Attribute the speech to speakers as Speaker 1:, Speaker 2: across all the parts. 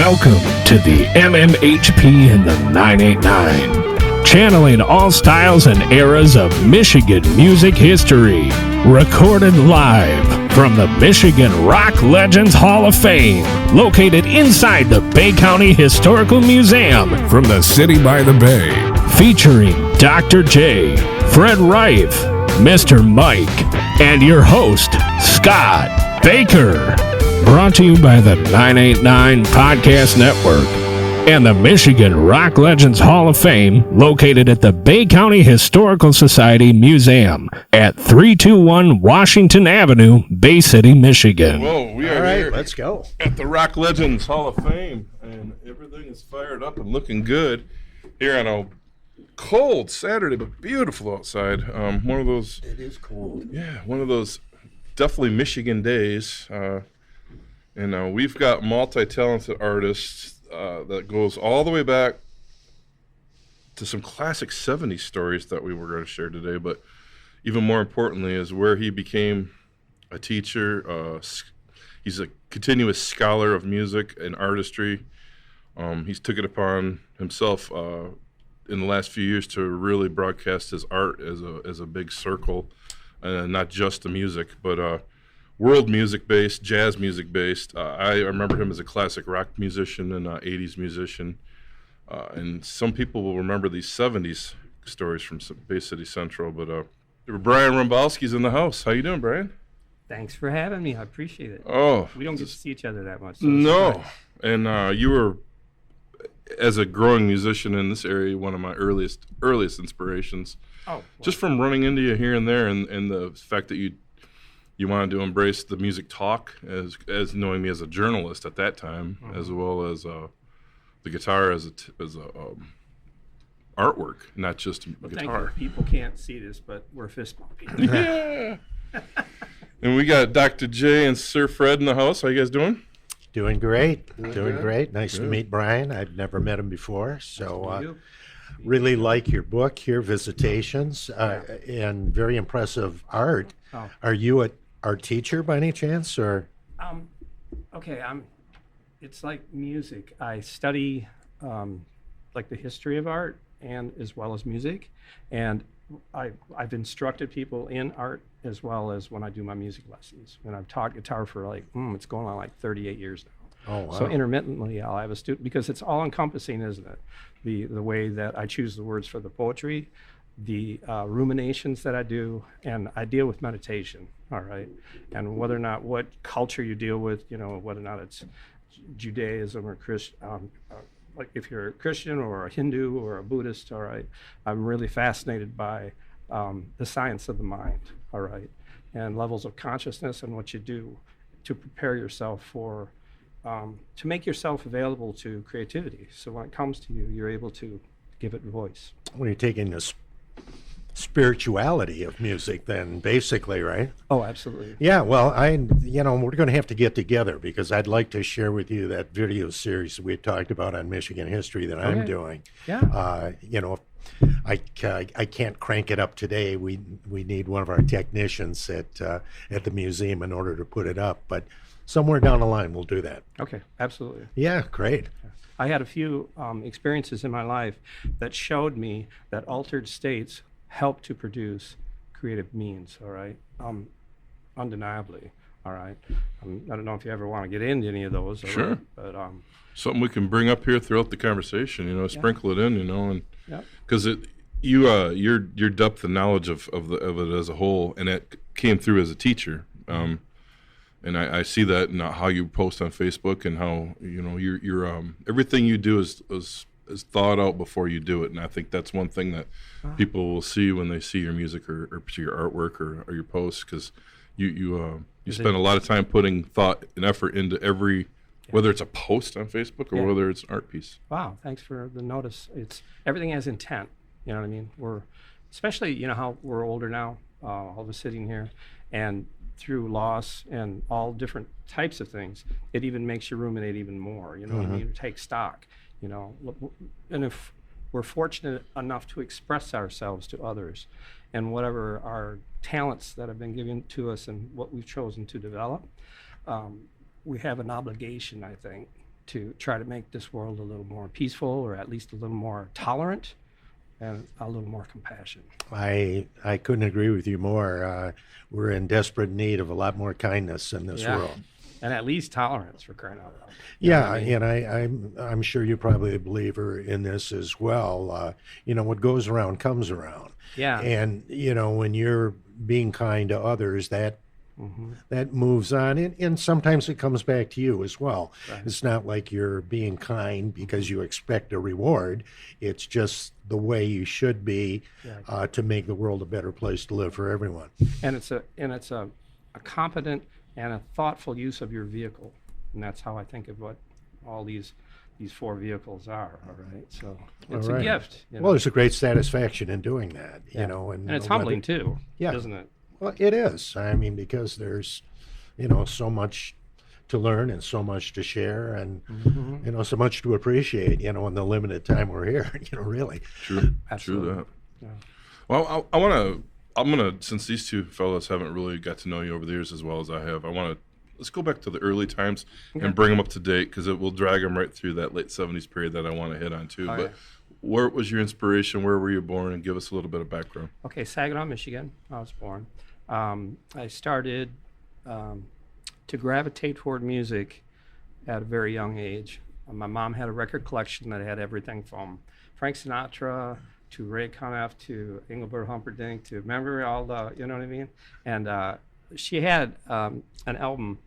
Speaker 1: Welcome to the MMHP and the 989, channeling all styles and eras of Michigan music history, recorded live from the Michigan Rock Legends Hall of Fame, located inside the Bay County Historical Museum,
Speaker 2: from the city by the bay,
Speaker 1: featuring Dr. J, Fred Reif, Mr. Mike, and your host, Scott Baker. Brought to you by the 989 Podcast Network and the Michigan Rock Legends Hall of Fame, located at the Bay County Historical Society Museum at 321 Washington Avenue, Bay City, Michigan.
Speaker 3: Whoa, we are
Speaker 4: All right,
Speaker 3: here
Speaker 4: let's go.
Speaker 3: at the Rock Legends Hall of Fame, and everything is fired up and looking good here on a cold Saturday, but beautiful outside. One of those.
Speaker 4: It is cold.
Speaker 3: Yeah, one of those definitely Michigan days. And we've got multi-talented artists that goes all the way back to some classic 70s stories that we were going to share today. But even more importantly is where he became a teacher. He's a continuous scholar of music and artistry. He's took it upon himself in the last few years to really broadcast his art as a big circle, not just the music, but world music based, jazz music based. I remember him as a classic rock musician and 80s musician. And some people will remember these 70s stories from Bay City Central. But Bryan Rombalski's in the house. How you doing, Bryan?
Speaker 5: Thanks for having me. I appreciate it.
Speaker 3: Oh,
Speaker 5: We don't get to see each other that much. So
Speaker 3: no. And you were, as a growing musician in this area, one of my earliest inspirations.
Speaker 5: Oh, well,
Speaker 3: Just from running into you here and there, and the fact that you wanted to embrace the music talk as knowing me as a journalist at that time, as well as the guitar as a artwork, not just a guitar.
Speaker 5: thank you. People can't see this, but we're fist bumping.
Speaker 3: Yeah. And we got Dr. J and Sir Fred in the house. How you guys doing?
Speaker 4: Doing great. Doing
Speaker 3: good.
Speaker 4: great. Nice to
Speaker 3: Good.
Speaker 4: meet Bryan. I've never met him before, so
Speaker 5: You?
Speaker 4: really like your book here, Visitations, and very impressive art.
Speaker 5: Oh.
Speaker 4: Are you a art teacher by any chance, or?
Speaker 5: Okay, it's like music. I study like the history of art and as well as music, and I've instructed people in art as well as when I do my music lessons. And I've taught guitar for it's going on like 38 years now.
Speaker 4: Oh, wow.
Speaker 5: So intermittently, I'll have a student, because it's all encompassing, isn't it? The way that I choose the words for the poetry, the ruminations that I do, and I deal with meditation, all right? And whether or not what culture you deal with, whether or not it's Judaism or Christian, like if you're a Christian or a Hindu or a Buddhist, all right? I'm really fascinated by the science of the mind, all right? And levels of consciousness and what you do to prepare yourself for to make yourself available to creativity. So when it comes to you, you're able to give it voice.
Speaker 4: Well, you're taking this spirituality of music then, basically, right?
Speaker 5: Oh, absolutely.
Speaker 4: Yeah, well, we're going to have to get together because I'd like to share with you that video series we talked about on Michigan history that I'm
Speaker 5: Okay.
Speaker 4: doing.
Speaker 5: Yeah.
Speaker 4: I can't crank it up today. We need one of our technicians at the museum in order to put it up, but somewhere down the line we'll do that.
Speaker 5: Okay, absolutely.
Speaker 4: Yeah, great.
Speaker 5: I had a few experiences in my life that showed me that altered states help to produce creative means, all right? Undeniably, all right? I don't know if you ever want to get into any of those. all
Speaker 3: Sure.
Speaker 5: right? But
Speaker 3: Something we can bring up here throughout the conversation, sprinkle it in, and
Speaker 5: yeah.
Speaker 3: because your depth and knowledge of it as a whole, and it came through as a teacher, and I see that in how you post on Facebook and how your everything you do is thought out before you do it, and I think that's one thing that people will see when they see your music or see your artwork or your posts, because you spend a lot of time putting thought and effort into every. Whether it's a post on Facebook or whether it's an art piece.
Speaker 5: Wow, thanks for the notice. Everything has intent. You know what I mean? Especially how we're older now, all of us sitting here, and through loss and all different types of things, it even makes you ruminate even more. You know what I mean? Take stock. And if we're fortunate enough to express ourselves to others, and whatever our talents that have been given to us and what we've chosen to develop, we have an obligation, I think, to try to make this world a little more peaceful, or at least a little more tolerant, and a little more compassion.
Speaker 4: I couldn't agree with you more. We're in desperate need of a lot more kindness in this world.
Speaker 5: And at least tolerance, for crying out loud.
Speaker 4: Yeah, and I'm sure you're probably a believer in this as well. What goes around comes around.
Speaker 5: Yeah.
Speaker 4: And when you're being kind to others, that moves on, and sometimes it comes back to you as well. Right. It's not like you're being kind because you expect a reward. It's just the way you should be to make the world a better place to live for everyone.
Speaker 5: And it's a competent and a thoughtful use of your vehicle, and that's how I think of what all these 4 vehicles are. All right, so it's a gift.
Speaker 4: Well, there's a great satisfaction in doing that.
Speaker 5: And it's humbling too.
Speaker 4: Yeah,
Speaker 5: isn't it?
Speaker 4: Well, it is. I mean, because there's, so much to learn and so much to share, and so much to appreciate. In the limited time we're here. Really.
Speaker 3: True.
Speaker 5: Absolutely.
Speaker 3: True that. Yeah. Well, I'm gonna, since these two fellas haven't really got to know you over the years as well as I have, let's go back to the early times and bring them up to date, because it will drag them right through that late 70s period that I want to hit on too. But where was your inspiration? Where were you born? And give us a little bit of background.
Speaker 5: Okay, Saginaw, Michigan. I was born. I started to gravitate toward music at a very young age. My mom had a record collection that had everything from Frank Sinatra to Ray Conniff to Engelbert Humperdinck to, remember all the, you know what I mean? And she had an album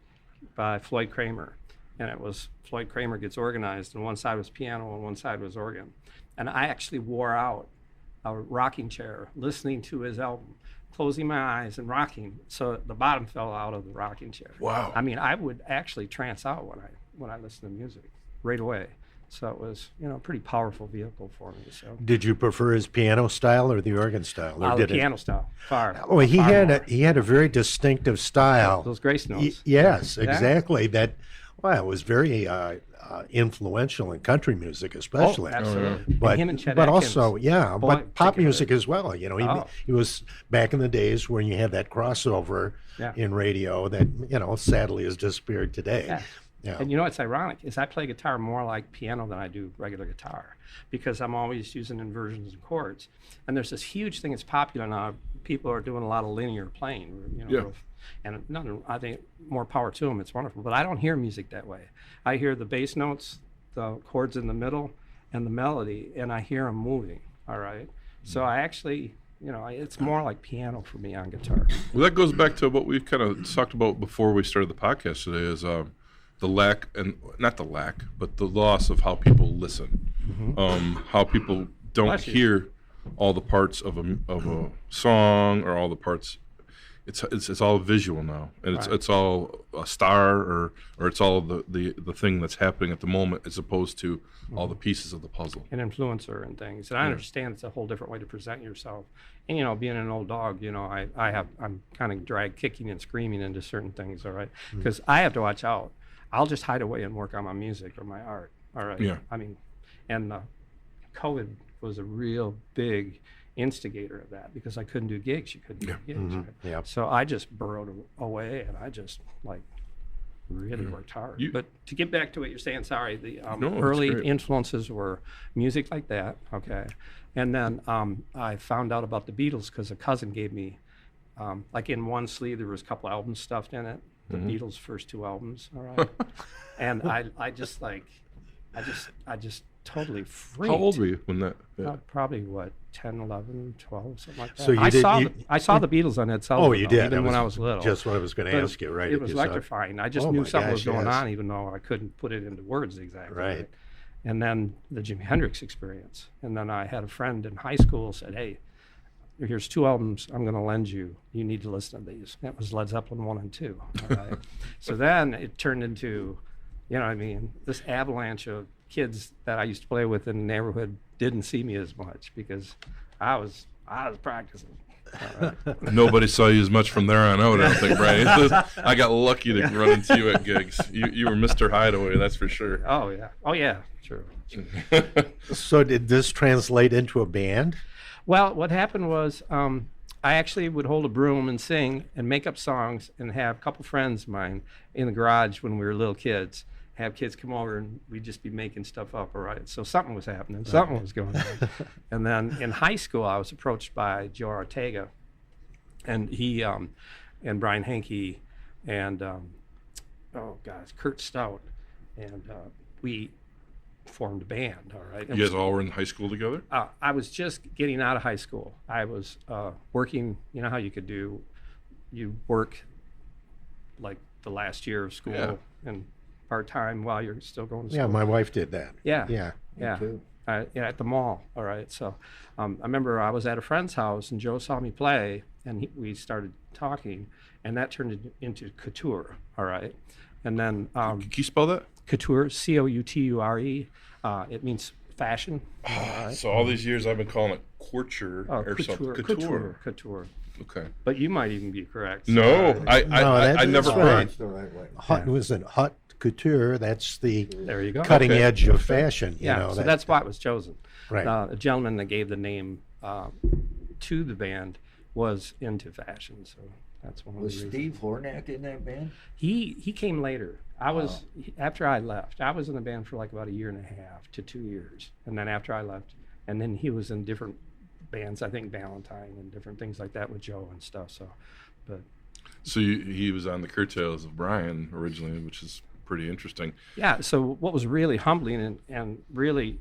Speaker 5: by Floyd Kramer, and it was Floyd Kramer Gets Organized, and one side was piano and one side was organ. And I actually wore out a rocking chair listening to his album, closing my eyes and rocking, so the bottom fell out of the rocking chair.
Speaker 3: Wow.
Speaker 5: I mean, I would actually trance out when I listened to music right away. So it was, a pretty powerful vehicle for me. So
Speaker 4: did you prefer his piano style or the organ style? Or
Speaker 5: the piano style, far.
Speaker 4: Oh, he
Speaker 5: far
Speaker 4: had
Speaker 5: more.
Speaker 4: he had a very distinctive style.
Speaker 5: Those grace notes.
Speaker 4: Yes, exactly. That, it was very influential in country music, especially.
Speaker 5: Oh, absolutely.
Speaker 4: But
Speaker 5: him and Chet
Speaker 4: but
Speaker 5: Atkins,
Speaker 4: also, but pop music as well.
Speaker 5: Oh.
Speaker 4: He was back in the days when you had that crossover in radio that sadly has disappeared today.
Speaker 5: Yeah.
Speaker 4: Yeah.
Speaker 5: And what's ironic is I play guitar more like piano than I do regular guitar, because I'm always using inversions and chords. And there's this huge thing that's popular now. People are doing a lot of linear playing, and I think more power to them. It's wonderful. But I don't hear music that way. I hear the bass notes, the chords in the middle, and the melody, and I hear them moving. All right. So I actually, it's more like piano for me on guitar.
Speaker 3: Well, that goes back to what we kind of talked about before we started the podcast today, is the lack, and not the lack, but the loss of how people listen. How people don't hear all the parts of a song, or all the parts. It's all visual now, and it's all a star, or it's all the thing that's happening at the moment, as opposed to all the pieces of the puzzle.
Speaker 5: An influencer and things. And I understand it's a whole different way to present yourself. And being an old dog, I'm kind of dragged kicking and screaming into certain things. All right, because I have to watch out. I'll just hide away and work on my music or my art. All right.
Speaker 3: Yeah.
Speaker 5: I mean, and COVID was a real big instigator of that, because I couldn't do gigs. You couldn't do gigs. Right?
Speaker 4: Yeah.
Speaker 5: So I just burrowed away, and I just really worked hard. But to get back to what you're saying, sorry, the early influences were music like that. Okay. And then I found out about the Beatles because a cousin gave me, in one sleeve there was a couple albums stuffed in it. The Beatles' first 2 albums, all right, and I just totally freaked.
Speaker 3: How old were you when that? Yeah.
Speaker 5: Probably 10, 11, 12, something like that.
Speaker 4: So
Speaker 5: I saw the Beatles on Ed Sullivan.
Speaker 4: Oh, you did.
Speaker 5: Even when I was little.
Speaker 4: Just what I was going to ask you, right?
Speaker 5: It was electrifying. I just knew something was going on, even though I couldn't put it into words exactly.
Speaker 4: Right.
Speaker 5: And then the Jimi Hendrix experience, and then I had a friend in high school said, "Hey, here's 2 albums I'm going to lend you. You need to listen to these." That was Led Zeppelin 1 and 2. All right? So then it turned into, this avalanche of kids that I used to play with in the neighborhood didn't see me as much because I was practicing. All right.
Speaker 3: Nobody saw you as much from there on out, I don't think, Brian. I got lucky to run into you at gigs. You were Mr. Hideaway, that's for sure.
Speaker 5: Oh, yeah. True.
Speaker 4: So did this translate into a band?
Speaker 5: Well, what happened was I actually would hold a broom and sing and make up songs and have a couple friends of mine in the garage when we were little kids. have kids come over and we'd just be making stuff up, all right? So something was happening, something was going on. And then in high school, I was approached by Joe Ortega, and he, and Brian Henke, and, Kurt Stout, and we formed a band, all right?
Speaker 3: You guys all were in high school together?
Speaker 5: I was just getting out of high school. I was working, you know how you work like the last year of school and part-time while you're still going to school.
Speaker 4: Yeah, my wife did that.
Speaker 5: Yeah.
Speaker 4: Me too.
Speaker 5: At the mall, all right? So I remember I was at a friend's house and Joe saw me play and we started talking and that turned into Couture, all right? And then...
Speaker 3: Can you spell that?
Speaker 5: Couture, Couture. It means fashion.
Speaker 3: So all these years I've been calling it Couture or
Speaker 5: Couture,
Speaker 3: something.
Speaker 5: Couture.
Speaker 3: Okay.
Speaker 5: But you might even be correct.
Speaker 3: No, I never heard.
Speaker 4: That's the right way. Hut was an haute couture. That's the
Speaker 5: There you go.
Speaker 4: cutting edge of fashion.
Speaker 5: Yeah,
Speaker 4: You know,
Speaker 5: so that's why it was chosen.
Speaker 4: Right.
Speaker 5: A gentleman that gave the name to the band was into fashion, so that's one of the
Speaker 6: Was
Speaker 5: reasons.
Speaker 6: Steve Hornack in that band?
Speaker 5: He came later. After I left. I was in the band for like about 1.5 to 2 years, and then after I left, and then he was in different bands. I think Valentine and different things like that with Joe and stuff. So
Speaker 3: He was on the Curtails of Bryan originally, which is pretty interesting.
Speaker 5: yeah. So what was really humbling and really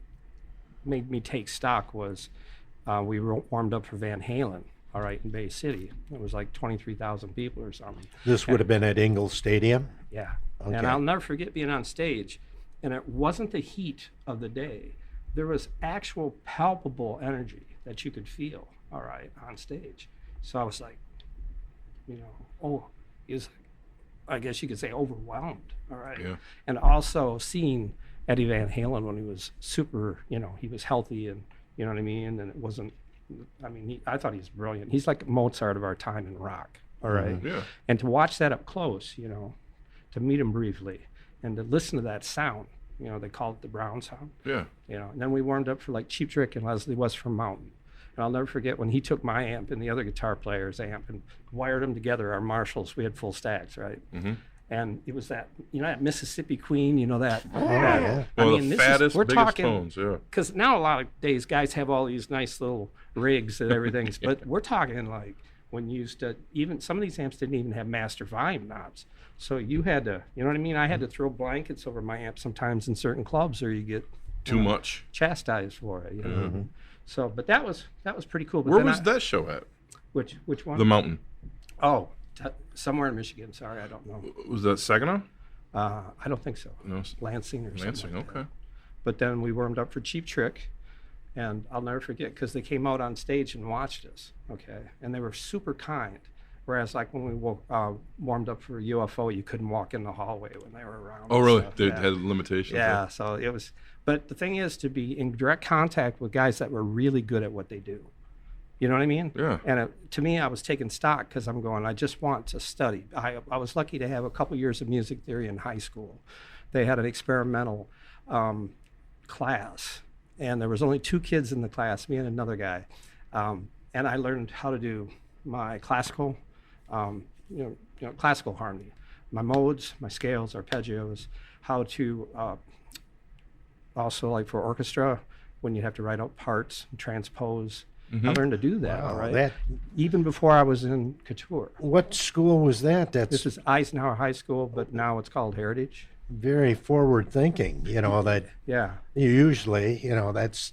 Speaker 5: made me take stock was we warmed up for Van Halen. All right, in Bay City, it was like 23,000 people or something.
Speaker 4: This would have been at Ingalls Stadium.
Speaker 5: Yeah.
Speaker 4: Okay.
Speaker 5: And I'll never forget being on stage, and it wasn't the heat of the day. There was actual palpable energy that you could feel, all right, on stage. So I was like, I guess you could say overwhelmed, all right?
Speaker 3: Yeah.
Speaker 5: And also seeing Eddie Van Halen when he was super, he was healthy and, you know what I mean? And it wasn't, I thought he was brilliant. He's like Mozart of our time in rock, all right?
Speaker 3: Yeah.
Speaker 5: And to watch that up close, to meet him briefly and to listen to that sound, they called it the Brown sound.
Speaker 3: Yeah.
Speaker 5: And then we warmed up for like Cheap Trick and Leslie West from Mountain. And I'll never forget when he took my amp and the other guitar player's amp and wired them together, our Marshalls, we had full stacks, right?
Speaker 3: Mm-hmm.
Speaker 5: And it was that, that Mississippi Queen, that.
Speaker 4: Yeah.
Speaker 3: Well, the fattest,
Speaker 5: we're
Speaker 3: biggest
Speaker 5: talking,
Speaker 3: tones, yeah.
Speaker 5: because now a lot of days guys have all these nice little rigs and everything, but we're talking like when you used to, even some of these amps didn't even have master volume knobs. So you had to, you know what I mean? I had to throw blankets over my amp sometimes in certain clubs or you get
Speaker 3: Too much.
Speaker 5: chastised for it, So, but that was pretty cool. But
Speaker 3: Where
Speaker 5: then
Speaker 3: was that show at?
Speaker 5: Which one?
Speaker 3: The Mountain.
Speaker 5: Oh, somewhere in Michigan. Sorry, I don't know.
Speaker 3: Was that Saginaw?
Speaker 5: I don't think so.
Speaker 3: No.
Speaker 5: Lansing or something.
Speaker 3: Lansing,
Speaker 5: like that.
Speaker 3: okay.
Speaker 5: But then we warmed up for Cheap Trick, and I'll never forget because they came out on stage and watched us. Okay, and they were super kind. Whereas like when we warmed up for UFO, you couldn't walk in the hallway when they were around.
Speaker 3: Oh,
Speaker 5: and
Speaker 3: really?
Speaker 5: stuff.
Speaker 3: They
Speaker 5: Yeah.
Speaker 3: had limitations.
Speaker 5: Yeah, so it was. But the thing is to be in direct contact with guys that were really good at what they do. You know what I mean?
Speaker 3: Yeah.
Speaker 5: And to me, I was taking stock because I'm going, I just want to study. I was lucky to have a couple years of music theory in high school. They had an experimental class, and there was only 2 kids in the class, me and another guy. And I learned how to do my classical, classical harmony, my modes, my scales, arpeggios, how to also like for orchestra, when you have to write out parts and transpose.
Speaker 3: Mm-hmm.
Speaker 5: I learned to do that,
Speaker 4: Wow,
Speaker 5: all right?
Speaker 4: that-
Speaker 5: Even before I was in Couture.
Speaker 4: What school was that? That's
Speaker 5: This is Eisenhower High School, but now it's called Heritage.
Speaker 4: very forward thinking. That
Speaker 5: Yeah.
Speaker 4: you usually, that's.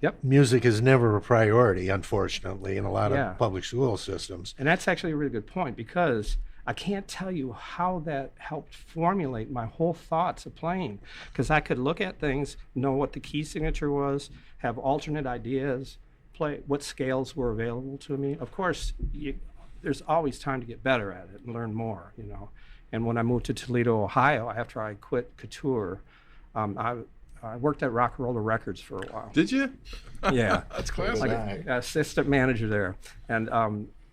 Speaker 5: Yep.
Speaker 4: Music is never a priority, unfortunately, in a lot
Speaker 5: Yeah.
Speaker 4: of public school systems.
Speaker 5: And that's actually a really good point because I can't tell you how that helped formulate my whole thoughts of playing, because I could look at things, know what the key signature was, have alternate ideas, play what scales were available to me. Of course, there's always time to get better at it and learn more, And when I moved to Toledo, Ohio, after I quit Couture, I worked at Rock and Roller Records for a while.
Speaker 3: Did you?
Speaker 5: Yeah.
Speaker 3: That's classic.
Speaker 5: Like assistant manager there. And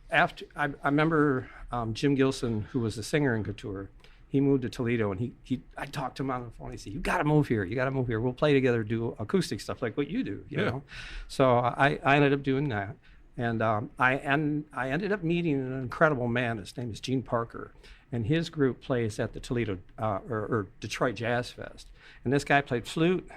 Speaker 5: after I remember Jim Gilson, who was the singer in Couture, he moved to Toledo, and I talked to him on the phone. He said, "You got to move here. You got to move here. We'll play together, do acoustic stuff like what you do." You know. So I ended up doing that, and I ended up meeting an incredible man. His name is Gene Parker, and his group plays at the Toledo or Detroit Jazz Fest. And this guy played flute,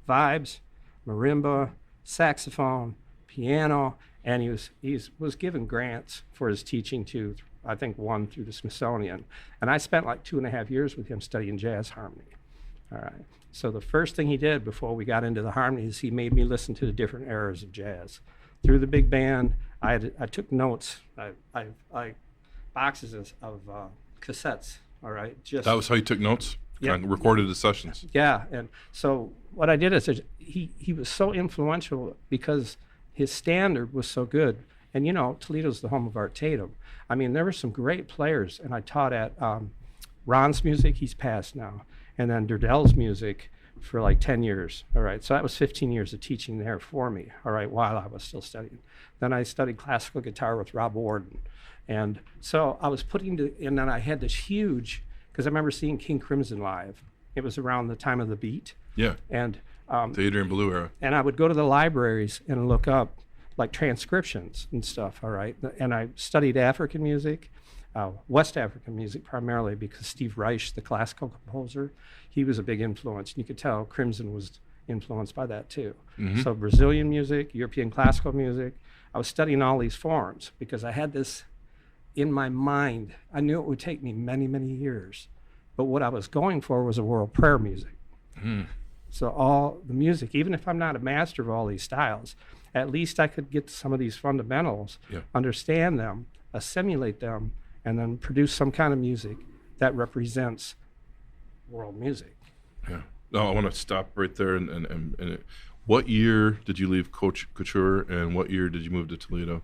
Speaker 5: vibes, marimba, saxophone, piano, and he was given grants for his teaching to, I think, one through the Smithsonian. And I spent like 2.5 years with him studying jazz harmony. All right. So the first thing he did before we got into the harmonies, he made me listen to the different eras of jazz. Through the big band, I took notes. I boxes of cassettes. All right.
Speaker 3: That was how you took notes?
Speaker 5: Yeah.
Speaker 3: Kind of recorded the sessions?
Speaker 5: Yeah. And so what I did is he was so influential because his standard was so good. And, you know, Toledo's the home of Art Tatum. I mean, there were some great players, and I taught at Ron's music. He's passed now. And then Durdell's music for like 10 years. All right. So that was 15 years of teaching there for me. All right. While I was still studying. Then I studied classical guitar with Rob Warden. And so I was and then I had this huge, because I remember seeing King Crimson live. It was around the time of the Beat.
Speaker 3: Yeah.
Speaker 5: And
Speaker 3: the Adrian Belew era.
Speaker 5: And I would go to the libraries and look up like transcriptions and stuff, all right? And I studied African music, West African music primarily, because Steve Reich, the classical composer, he was a big influence. And you could tell Crimson was influenced by that too.
Speaker 3: Mm-hmm.
Speaker 5: So Brazilian music, European classical music. I was studying all these forms because I had this in my mind. I knew it would take me many, many years. But what I was going for was a world prayer music.
Speaker 3: Mm.
Speaker 5: So all the music, even if I'm not a master of all these styles, at least I could get to some of these fundamentals, understand them, assimilate them, and then produce some kind of music that represents world music.
Speaker 3: Yeah. No, I want to stop right there. And what year did you leave Couture, and what year did you move to Toledo?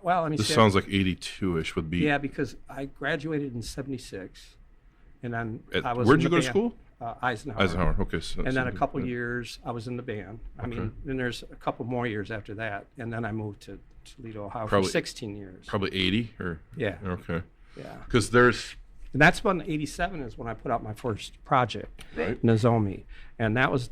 Speaker 5: Well, let me
Speaker 3: This
Speaker 5: say,
Speaker 3: sounds like 82-ish would be.
Speaker 5: Yeah, because I graduated in 76, and then I was
Speaker 3: Where'd
Speaker 5: in
Speaker 3: you
Speaker 5: the
Speaker 3: go to
Speaker 5: band,
Speaker 3: school?
Speaker 5: Eisenhower.
Speaker 3: Eisenhower, okay. So,
Speaker 5: And then a couple years I was in the band. I mean, then there's a couple more years after that, and then I moved to Toledo, Ohio for 16 years.
Speaker 3: Probably 80 or?
Speaker 5: Yeah.
Speaker 3: Okay.
Speaker 5: Yeah.
Speaker 3: Because there's...
Speaker 5: And that's when 87 is when I put out my first project,
Speaker 3: Right.
Speaker 5: Nozomi. And that was,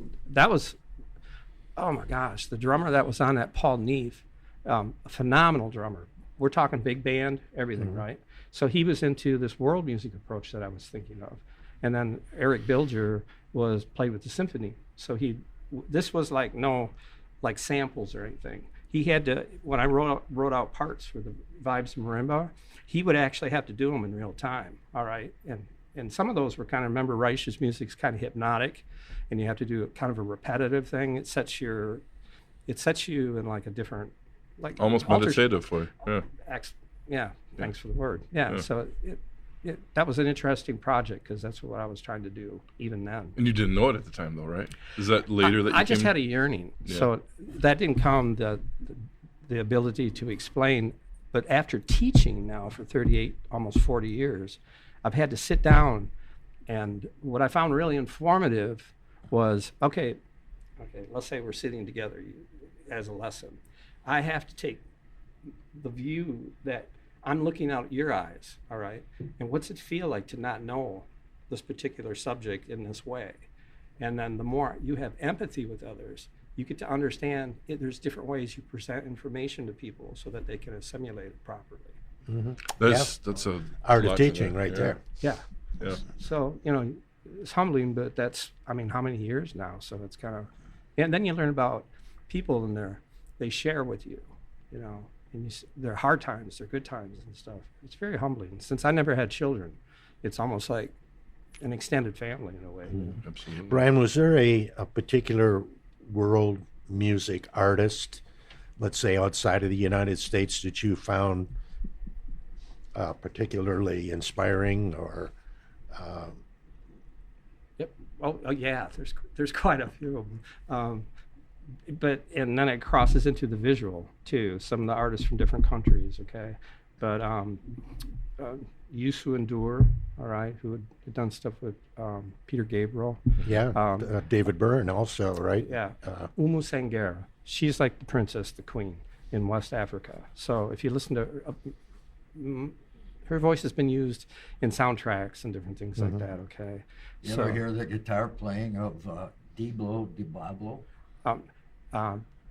Speaker 5: oh my gosh, the drummer that was on that, Paul Neef, a phenomenal drummer. We're talking big band, everything, right? So he was into this world music approach that I was thinking of. And then Eric Bilger played with the symphony. So this was like no like samples or anything. He had to, when I wrote out parts for the vibes and marimba, he would actually have to do them in real time, all right? And some of those were kind of, remember Reich's music's kind of hypnotic, and you have to do kind of a repetitive thing. It sets you in like a different, like
Speaker 3: almost meditative for you.
Speaker 5: Yeah. Thanks for the word. Yeah. So that was an interesting project because that's what I was trying to do even then.
Speaker 3: And you didn't know it at the time, though, right? Is that later that you
Speaker 5: I just had a yearning.
Speaker 3: Yeah.
Speaker 5: So that didn't come the ability to explain. But after teaching now for 38, almost 40 years, I've had to sit down, and what I found really informative was, okay, let's say we're sitting together as a lesson. I have to take the view that I'm looking out at your eyes, all right? And what's it feel like to not know this particular subject in this way? And then the more you have empathy with others, you get to understand there's different ways you present information to people so that they can assimilate it properly.
Speaker 4: Mm-hmm.
Speaker 3: That's a
Speaker 4: art
Speaker 3: lot
Speaker 4: of
Speaker 3: to
Speaker 4: teaching
Speaker 3: that.
Speaker 4: right there.
Speaker 5: Yeah.
Speaker 3: Yeah.
Speaker 5: So, it's humbling, but that's, I mean, how many years now? So it's kind of, and then you learn about people and they share with you, and their hard times, their good times and stuff. It's very humbling. Since I never had children, it's almost like an extended family in a way.
Speaker 3: Mm, absolutely.
Speaker 4: Bryan, was there a particular world music artist, let's say outside of the United States, that you found particularly inspiring or?
Speaker 5: Yep. Oh yeah. There's quite a few of them. And then it crosses into the visual too. Some of the artists from different countries. Okay, but Youssou N'Dour, all right, who had done stuff with Peter Gabriel.
Speaker 4: Yeah, David Byrne also, right?
Speaker 5: Yeah, Umu Sangera. She's like the princess, the queen in West Africa. So if you listen to her voice has been used in soundtracks and different things like that. Okay.
Speaker 6: You ever hear the guitar playing of Diblo Dibablo?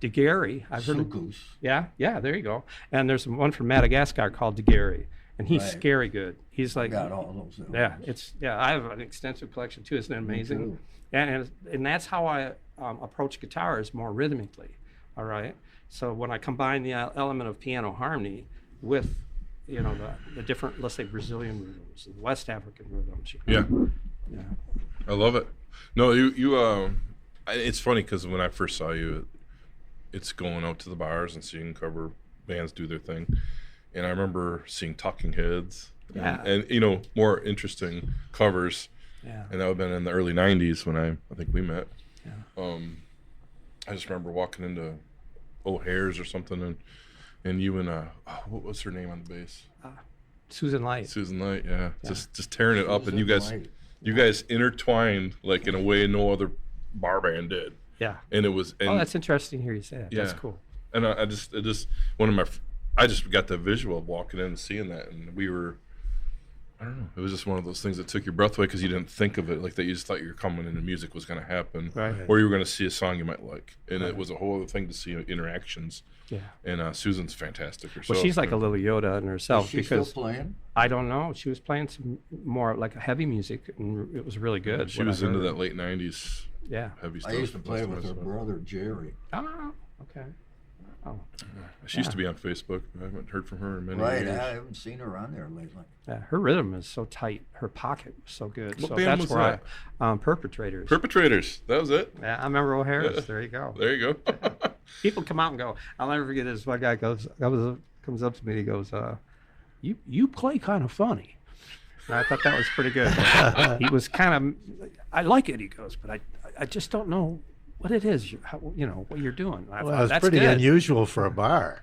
Speaker 5: De Gary, I've heard.
Speaker 6: Sukus.
Speaker 5: Yeah, there you go. And there's one from Madagascar called De Gary, and he's
Speaker 6: Right.
Speaker 5: scary good. He's like,
Speaker 6: Got all those.
Speaker 5: yeah, I have an extensive collection too. Isn't it amazing?
Speaker 6: too.
Speaker 5: And that's how I approach guitars more rhythmically. All right. So when I combine the element of piano harmony with, you know, the different, let's say, Brazilian rhythms, and West African rhythms. You know?
Speaker 3: Yeah.
Speaker 5: Yeah.
Speaker 3: I love it. No, it's funny because when I first saw you, it's going out to the bars and seeing cover bands do their thing. And I remember seeing Talking Heads and you know, more interesting covers.
Speaker 5: Yeah.
Speaker 3: And that would have been in the early 90s when I think we met.
Speaker 5: Yeah.
Speaker 3: I just remember walking into O'Hare's or something and you and what was her name on the bass?
Speaker 5: Susan Light.
Speaker 3: Susan Light, yeah. Just tearing it up, and
Speaker 6: Susan
Speaker 3: you
Speaker 6: Light.
Speaker 3: guys intertwined like in a way no other bar band did.
Speaker 5: Yeah.
Speaker 3: And it was
Speaker 5: That's interesting to hear you say that.
Speaker 3: Yeah.
Speaker 5: That's cool.
Speaker 3: And I just I just got the visual of walking in and seeing that, and we were, I don't know, it was just one of those things that took your breath away because you didn't think of it like that. You just thought you were coming in and music was going to happen,
Speaker 5: Right.
Speaker 3: or you were going to see a song you might like, and it was a whole other thing to see interactions.
Speaker 5: Yeah.
Speaker 3: And Susan's fantastic herself.
Speaker 5: Well, she's like a little Yoda in herself
Speaker 6: Is she still
Speaker 5: because
Speaker 6: playing?
Speaker 5: I don't know. She was playing some more like heavy music, and it was really good.
Speaker 3: She
Speaker 5: when I
Speaker 3: was into
Speaker 5: heard
Speaker 3: that late 90s
Speaker 5: Yeah.
Speaker 3: heavy stuff.
Speaker 6: I used to play
Speaker 3: Most of
Speaker 6: with her
Speaker 3: us,
Speaker 6: brother Jerry.
Speaker 5: Oh, okay. Oh,
Speaker 3: She used to be on Facebook. I haven't heard from her in many
Speaker 6: Right,
Speaker 3: years.
Speaker 6: I haven't seen her on there lately.
Speaker 5: yeah. Her rhythm is so tight. Her pocket was so good.
Speaker 3: What
Speaker 5: so
Speaker 3: band
Speaker 5: that's
Speaker 3: was
Speaker 5: where Perpetrators.
Speaker 3: Perpetrators. That was it.
Speaker 5: Yeah, I remember O'Hara's. There you go.
Speaker 3: There you go.
Speaker 5: People come out and go. I'll never forget this. One guy comes up to me. He goes, "You play kind of funny." And I thought that was pretty good. He was kind of, I like it. He goes, but I just don't know what it is. What you're doing. I
Speaker 4: Well,
Speaker 5: thought,
Speaker 4: it's
Speaker 5: that's
Speaker 4: pretty
Speaker 5: good.
Speaker 4: unusual for a bar.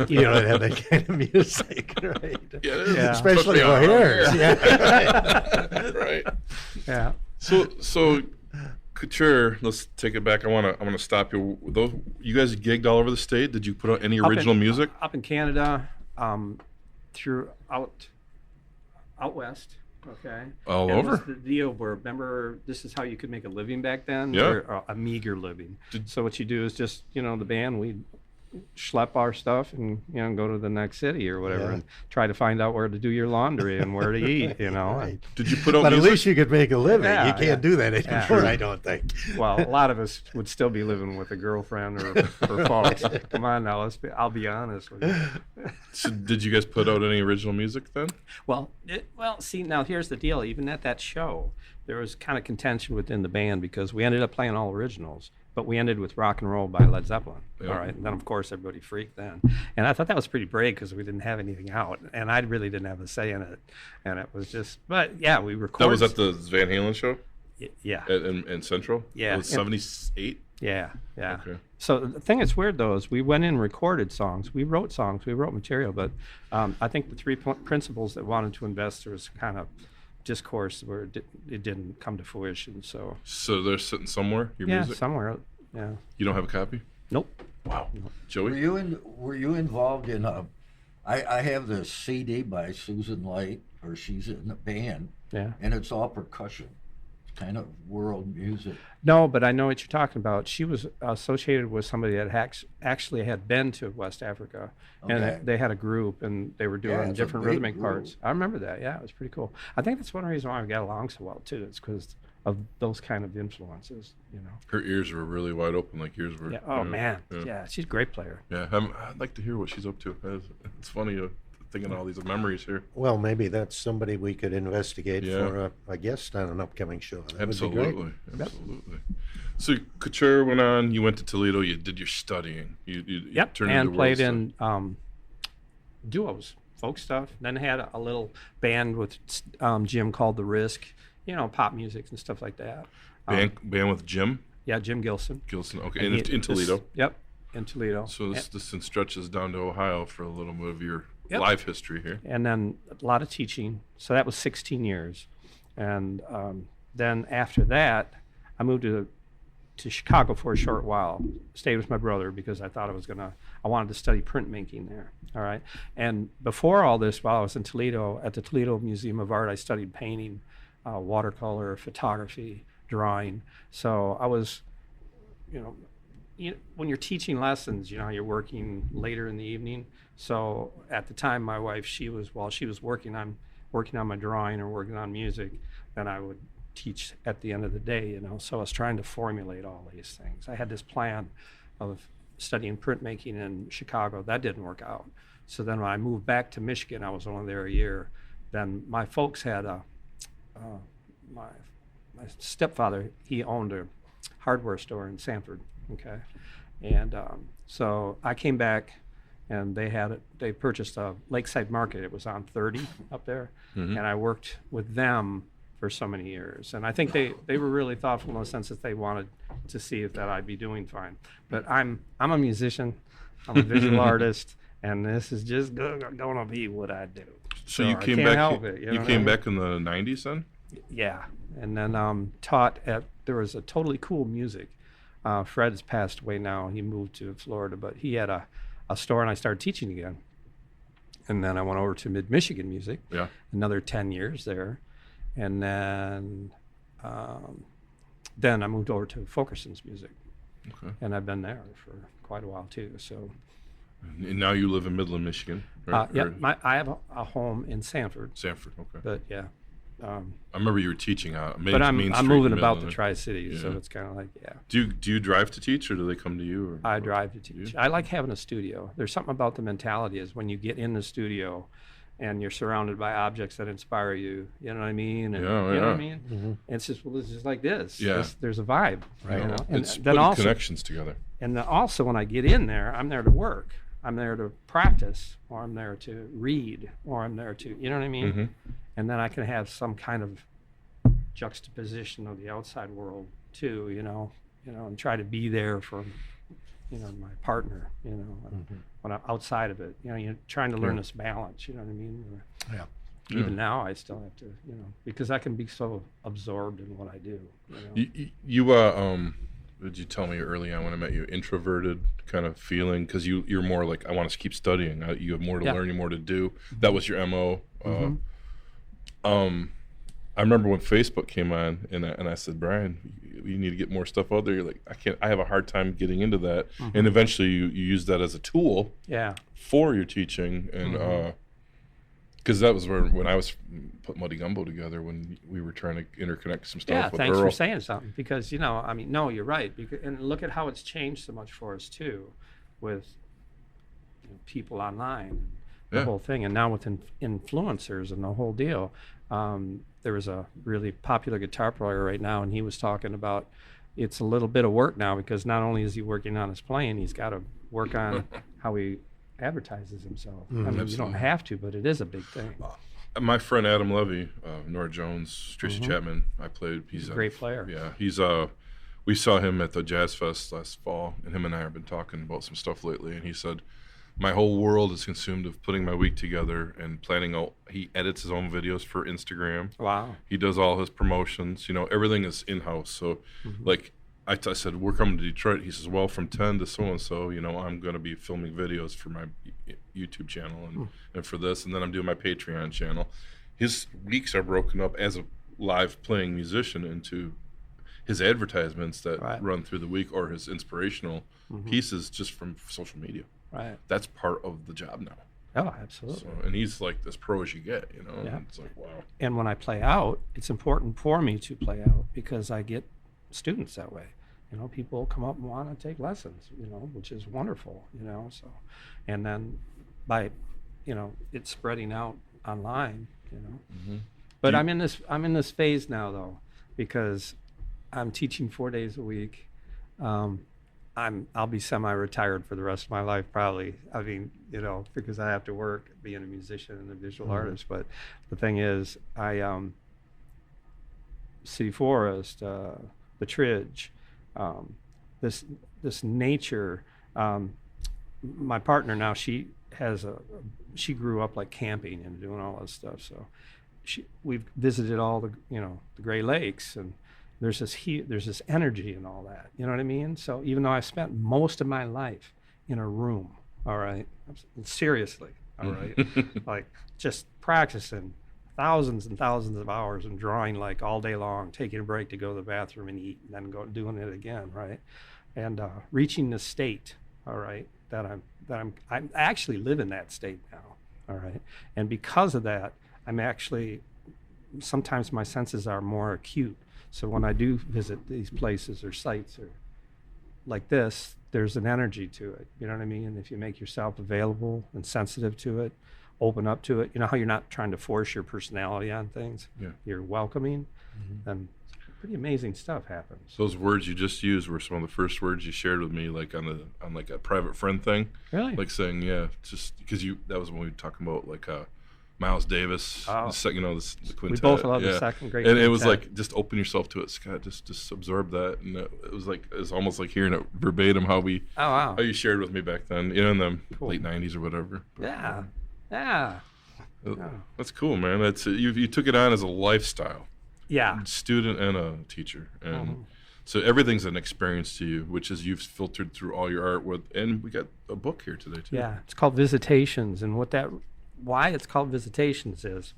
Speaker 4: You know, to have that kind of music, right?
Speaker 3: Yeah, it is.
Speaker 5: Yeah.
Speaker 4: Especially
Speaker 3: on
Speaker 4: O'Hare's.
Speaker 3: air.
Speaker 4: Yeah.
Speaker 3: Right.
Speaker 5: Yeah.
Speaker 3: So Couture, let's take it back. I wanna stop you. Those you guys gigged all over the state. Did you put out any original music?
Speaker 5: Up in Canada, throughout out west. Okay.
Speaker 3: All
Speaker 5: And it
Speaker 3: over?
Speaker 5: was the deal where, remember, this is how you could make a living back then.
Speaker 3: Yeah.
Speaker 5: Or a meager living. So what you do is just, the band, we'd schlep our stuff and, go to the next city or whatever
Speaker 4: Yeah.
Speaker 5: and try to find out where to do your laundry and where to eat,
Speaker 4: Right.
Speaker 3: Did you put out
Speaker 4: But at
Speaker 3: music?
Speaker 4: least you could make a living.
Speaker 5: Yeah,
Speaker 4: You can't
Speaker 5: yeah.
Speaker 4: do that anymore,
Speaker 5: Yeah.
Speaker 4: I don't think.
Speaker 5: Well, a lot of us would still be living with a girlfriend or folks. Come on now, I'll be honest with you.
Speaker 3: So did you guys put out any original music then?
Speaker 5: Well, see, now here's the deal. Even at that show, there was kind of contention within the band because we ended up playing all originals, but we ended with Rock and Roll by Led Zeppelin.
Speaker 3: Yeah.
Speaker 5: All right. And then, of course, everybody freaked then. And I thought that was pretty brave because we didn't have anything out. And I really didn't have a say in it. And it was just, but yeah, we recorded.
Speaker 3: That was at the Van Halen show
Speaker 5: Yeah.
Speaker 3: in Central?
Speaker 5: Yeah.
Speaker 3: It was 78?
Speaker 5: Yeah. Yeah.
Speaker 3: Okay.
Speaker 5: So the thing that's weird, though, is we went in and recorded songs. We wrote songs. We wrote material. But I think the three principles that wanted to invest was kind of discourse where it didn't come to fruition. So
Speaker 3: So they're sitting somewhere, your
Speaker 5: yeah,
Speaker 3: music?
Speaker 5: somewhere. Yeah.
Speaker 3: You don't have a copy?
Speaker 5: Nope.
Speaker 3: Wow.
Speaker 6: Were
Speaker 3: Joey?
Speaker 6: were you involved in I have this CD by Susan Light, or she's in a band,
Speaker 5: Yeah.
Speaker 6: and it's all percussion. It's kind of world music.
Speaker 5: No, but I know what you're talking about. She was associated with somebody that actually had been to West Africa,
Speaker 6: Okay.
Speaker 5: and they had a group, and they were doing
Speaker 6: Yeah, it's a
Speaker 5: different
Speaker 6: big
Speaker 5: rhythmic
Speaker 6: group.
Speaker 5: parts. I remember that. Yeah, it was pretty cool. I think that's one reason why we got along so well too. It's because of those kind of influences.
Speaker 3: Her ears were really wide open like yours were.
Speaker 5: Yeah. Oh man. Yeah, she's a great player.
Speaker 3: Yeah, I'd like to hear what she's up to. It's funny thinking all these memories here.
Speaker 4: Well, maybe that's somebody we could investigate
Speaker 3: Yeah.
Speaker 4: for a guest on an upcoming show. That would be
Speaker 3: Absolutely.
Speaker 4: great.
Speaker 3: Absolutely. So Couture went on, you went to Toledo, you did your studying. You
Speaker 5: Yep.
Speaker 3: turned
Speaker 5: And
Speaker 3: into
Speaker 5: played
Speaker 3: world
Speaker 5: in duos, folk stuff. Then had a little band with Jim called The Risk. Pop music and stuff like that.
Speaker 3: band with Jim
Speaker 5: Yeah, Jim Gilson.
Speaker 3: Gilson. Okay,
Speaker 5: And
Speaker 3: in Toledo.
Speaker 5: Yep, in Toledo.
Speaker 3: So this stretches down to Ohio for a little bit of your
Speaker 5: Yep.
Speaker 3: life history here.
Speaker 5: And then a lot of teaching. So that was 16 years. And then after that, I moved to Chicago for a short while. Stayed with my brother because I thought I wanted to study printmaking there. All right. And before all this, while I was in Toledo, at the Toledo Museum of Art, I studied painting, watercolor, photography, drawing. So I was, when you're teaching lessons, you're working later in the evening. So at the time, my wife, while she was working on my drawing or working on music, then I would teach at the end of the day, So I was trying to formulate all these things. I had this plan of studying printmaking in Chicago. That didn't work out. So then when I moved back to Michigan, I was only there a year. Then my folks had my stepfather, he owned a hardware store in Sanford, okay? And so I came back, and they purchased a Lakeside Market. It was on 30 up there, and I worked with them for so many years. And I think they were really thoughtful in the sense that they wanted to see if that I'd be doing fine. But I'm a musician, I'm a visual artist, and this is just gonna be what I do.
Speaker 3: So you
Speaker 5: I
Speaker 3: came
Speaker 5: can't
Speaker 3: back.
Speaker 5: help it,
Speaker 3: You came back in the '90s then?
Speaker 5: Yeah, and then taught at. There was a totally cool music. Fred's passed away now. He moved to Florida, but he had a store, and I started teaching again. And then I went over to Mid-Michigan Music.
Speaker 3: Yeah.
Speaker 5: Another 10 years there, and then I moved over to Fulkerson's Music.
Speaker 3: Okay.
Speaker 5: And I've been there for quite a while too. So.
Speaker 3: And now you live in Midland, Michigan, right?
Speaker 5: Yeah, I have a home in Sanford.
Speaker 3: Sanford, okay.
Speaker 5: But yeah.
Speaker 3: I remember you were teaching out Main
Speaker 5: But I'm
Speaker 3: Street
Speaker 5: moving
Speaker 3: in
Speaker 5: about the
Speaker 3: Midland.
Speaker 5: Tri-Cities, so
Speaker 3: Yeah.
Speaker 5: it's kind of like, yeah.
Speaker 3: Do you drive to teach, or do they come to you? Or,
Speaker 5: I drive to teach. I like having a studio. There's something about the mentality is when you get in the studio and you're surrounded by objects that inspire you, you know what I mean? And,
Speaker 3: Yeah,
Speaker 5: you know
Speaker 3: yeah.
Speaker 5: what I mean? And it's just like this.
Speaker 3: Yeah.
Speaker 5: There's a vibe, right? And
Speaker 3: It's
Speaker 5: then
Speaker 3: putting
Speaker 5: also,
Speaker 3: connections together.
Speaker 5: and then also when I get in there, I'm there to work. I'm there to practice, or I'm there to read, or I'm there to, you know what I mean?
Speaker 3: Mm-hmm.
Speaker 5: And then I can have some kind of juxtaposition of the outside world too, and try to be there for, my partner, when I'm outside of it, you're trying to learn this balance, you know what I mean?
Speaker 4: Yeah.
Speaker 5: Even now I still have to, because I can be so absorbed in what I do.
Speaker 3: You did you tell me early on when I met you, introverted kind of feeling? Because you're more like, I want to keep studying. You have more to learn, you more to do. That was your MO. I remember when Facebook came on, and I said, Bryan, you need to get more stuff out there. You're like, I have a hard time getting into that. And eventually you use that as a tool for your teaching. And because that was when I was putting Muddy Gumbo together, when we were trying to interconnect some stuff with
Speaker 5: thanks
Speaker 3: Earl.
Speaker 5: for saying something, because, no, you're right. And look at how it's changed so much for us too, with people online, the whole thing. And now with influencers and the whole deal. There was a really popular guitar player right now, and he was talking about it's a little bit of work now, because not only is he working on his playing, he's got to work on how he advertises himself. I mean, you don't have to, but it is a big thing.
Speaker 3: My friend Adam Levy, Nora Jones, Tracy Chapman, he's a
Speaker 5: great player.
Speaker 3: Yeah, we saw him at the Jazz Fest last fall, and him and I have been talking about some stuff lately, and he said, my whole world is consumed of putting my week together and planning out. He edits his own videos for Instagram.
Speaker 5: Wow.
Speaker 3: He does all his promotions. Everything is in-house. So, like, I said, we're coming to Detroit. He says, well, from 10 to so-and-so, I'm going to be filming videos for my YouTube channel and for this. And then I'm doing my Patreon channel. His weeks are broken up as a live playing musician into his advertisements that run through the week, or his inspirational pieces just from social media.
Speaker 5: Right.
Speaker 3: That's part of the job now.
Speaker 5: Oh, absolutely.
Speaker 3: So, and he's like as pro as you get,
Speaker 5: Yeah.
Speaker 3: And it's like, wow.
Speaker 5: And when I play out, it's important for me to play out, because I get students that way. People come up and want to take lessons, which is wonderful, so, and then by, it's spreading out online, But I'm in this phase now though, because I'm teaching 4 days a week. I'll be semi-retired for the rest of my life probably. I mean, because I have to work being a musician and a visual artist. But the thing is, City Forest, the Tridge, this nature. My partner now, she grew up like camping and doing all this stuff. So we've visited all the the Great Lakes, and there's this energy and all that, you know what I mean? So even though I spent most of my life in a room, all right, seriously, all right, like just practicing thousands and thousands of hours and drawing like all day long, taking a break to go to the bathroom and eat, and then doing it again, right? and reaching the state, all right, that I actually live in that state now, all right, and because of that, I'm actually, sometimes my senses are more acute. So when I do visit these places or sites or like this, there's an energy to it, you know what I mean? And if you make yourself available and sensitive to it, open up to it, you know how you're not trying to force your personality on things, you're welcoming, then pretty amazing stuff happens.
Speaker 3: Those words you just used were some of the first words you shared with me, like on like a private friend thing.
Speaker 5: Really?
Speaker 3: Like saying, just because that was when we were talking about like Miles Davis, the quintet.
Speaker 5: We both love the second great
Speaker 3: and
Speaker 5: quintet.
Speaker 3: it was like, just open yourself to it, Scott. Just absorb that, and it was almost like hearing it verbatim how you shared with me back then, in the late '90s or whatever. But, that's cool, man. That's you took it on as a lifestyle.
Speaker 5: Yeah.
Speaker 3: Student and a teacher, and so everything's an experience to you, which is you've filtered through all your art with, and we got a book here today too.
Speaker 5: Yeah, it's called Visitations, and why it's called Visitations is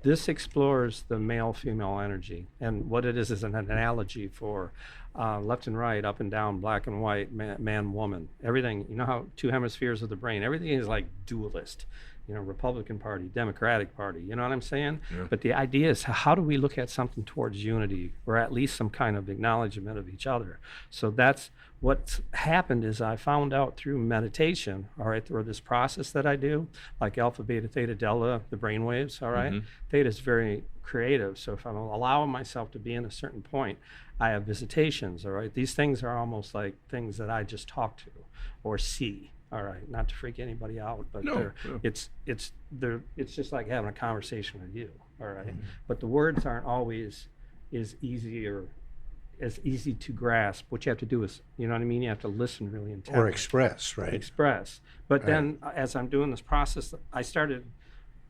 Speaker 5: this explores the male-female energy, and what it is an analogy for left and right, up and down, black and white, man, woman, everything. You know how two hemispheres of the brain, everything is like dualist. Republican Party, Democratic Party, you know what I'm saying? Yeah. But the idea is, how do we look at something towards unity, or at least some kind of acknowledgement of each other? So that's what's happened is I found out through meditation, all right, through this process that I do, like alpha, beta, theta, delta, the brain waves, all right? Theta is very creative. So if I'm allowing myself to be in a certain point, I have visitations, all right? These things are almost like things that I just talk to or see. All right, not to freak anybody out, but it's just like having a conversation with you. All right, but the words aren't always as easy to grasp. What you have to do is, you know what I mean? You have to listen really intently.
Speaker 4: Or express, right?
Speaker 5: Express. But then, as I'm doing this process, I started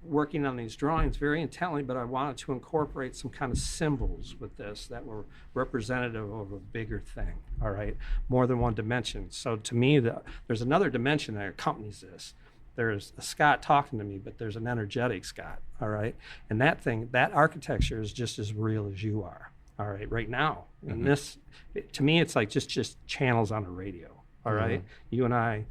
Speaker 5: working on these drawings very intently, but I wanted to incorporate some kind of symbols with this that were representative of a bigger thing, all right? More than one dimension. So to me, there's another dimension that accompanies this. There's a Scott talking to me, but there's an energetic Scott, all right? And that architecture is just as real as you are, all right, right now. And this, to me, it's like just channels on a radio, all right? You and I,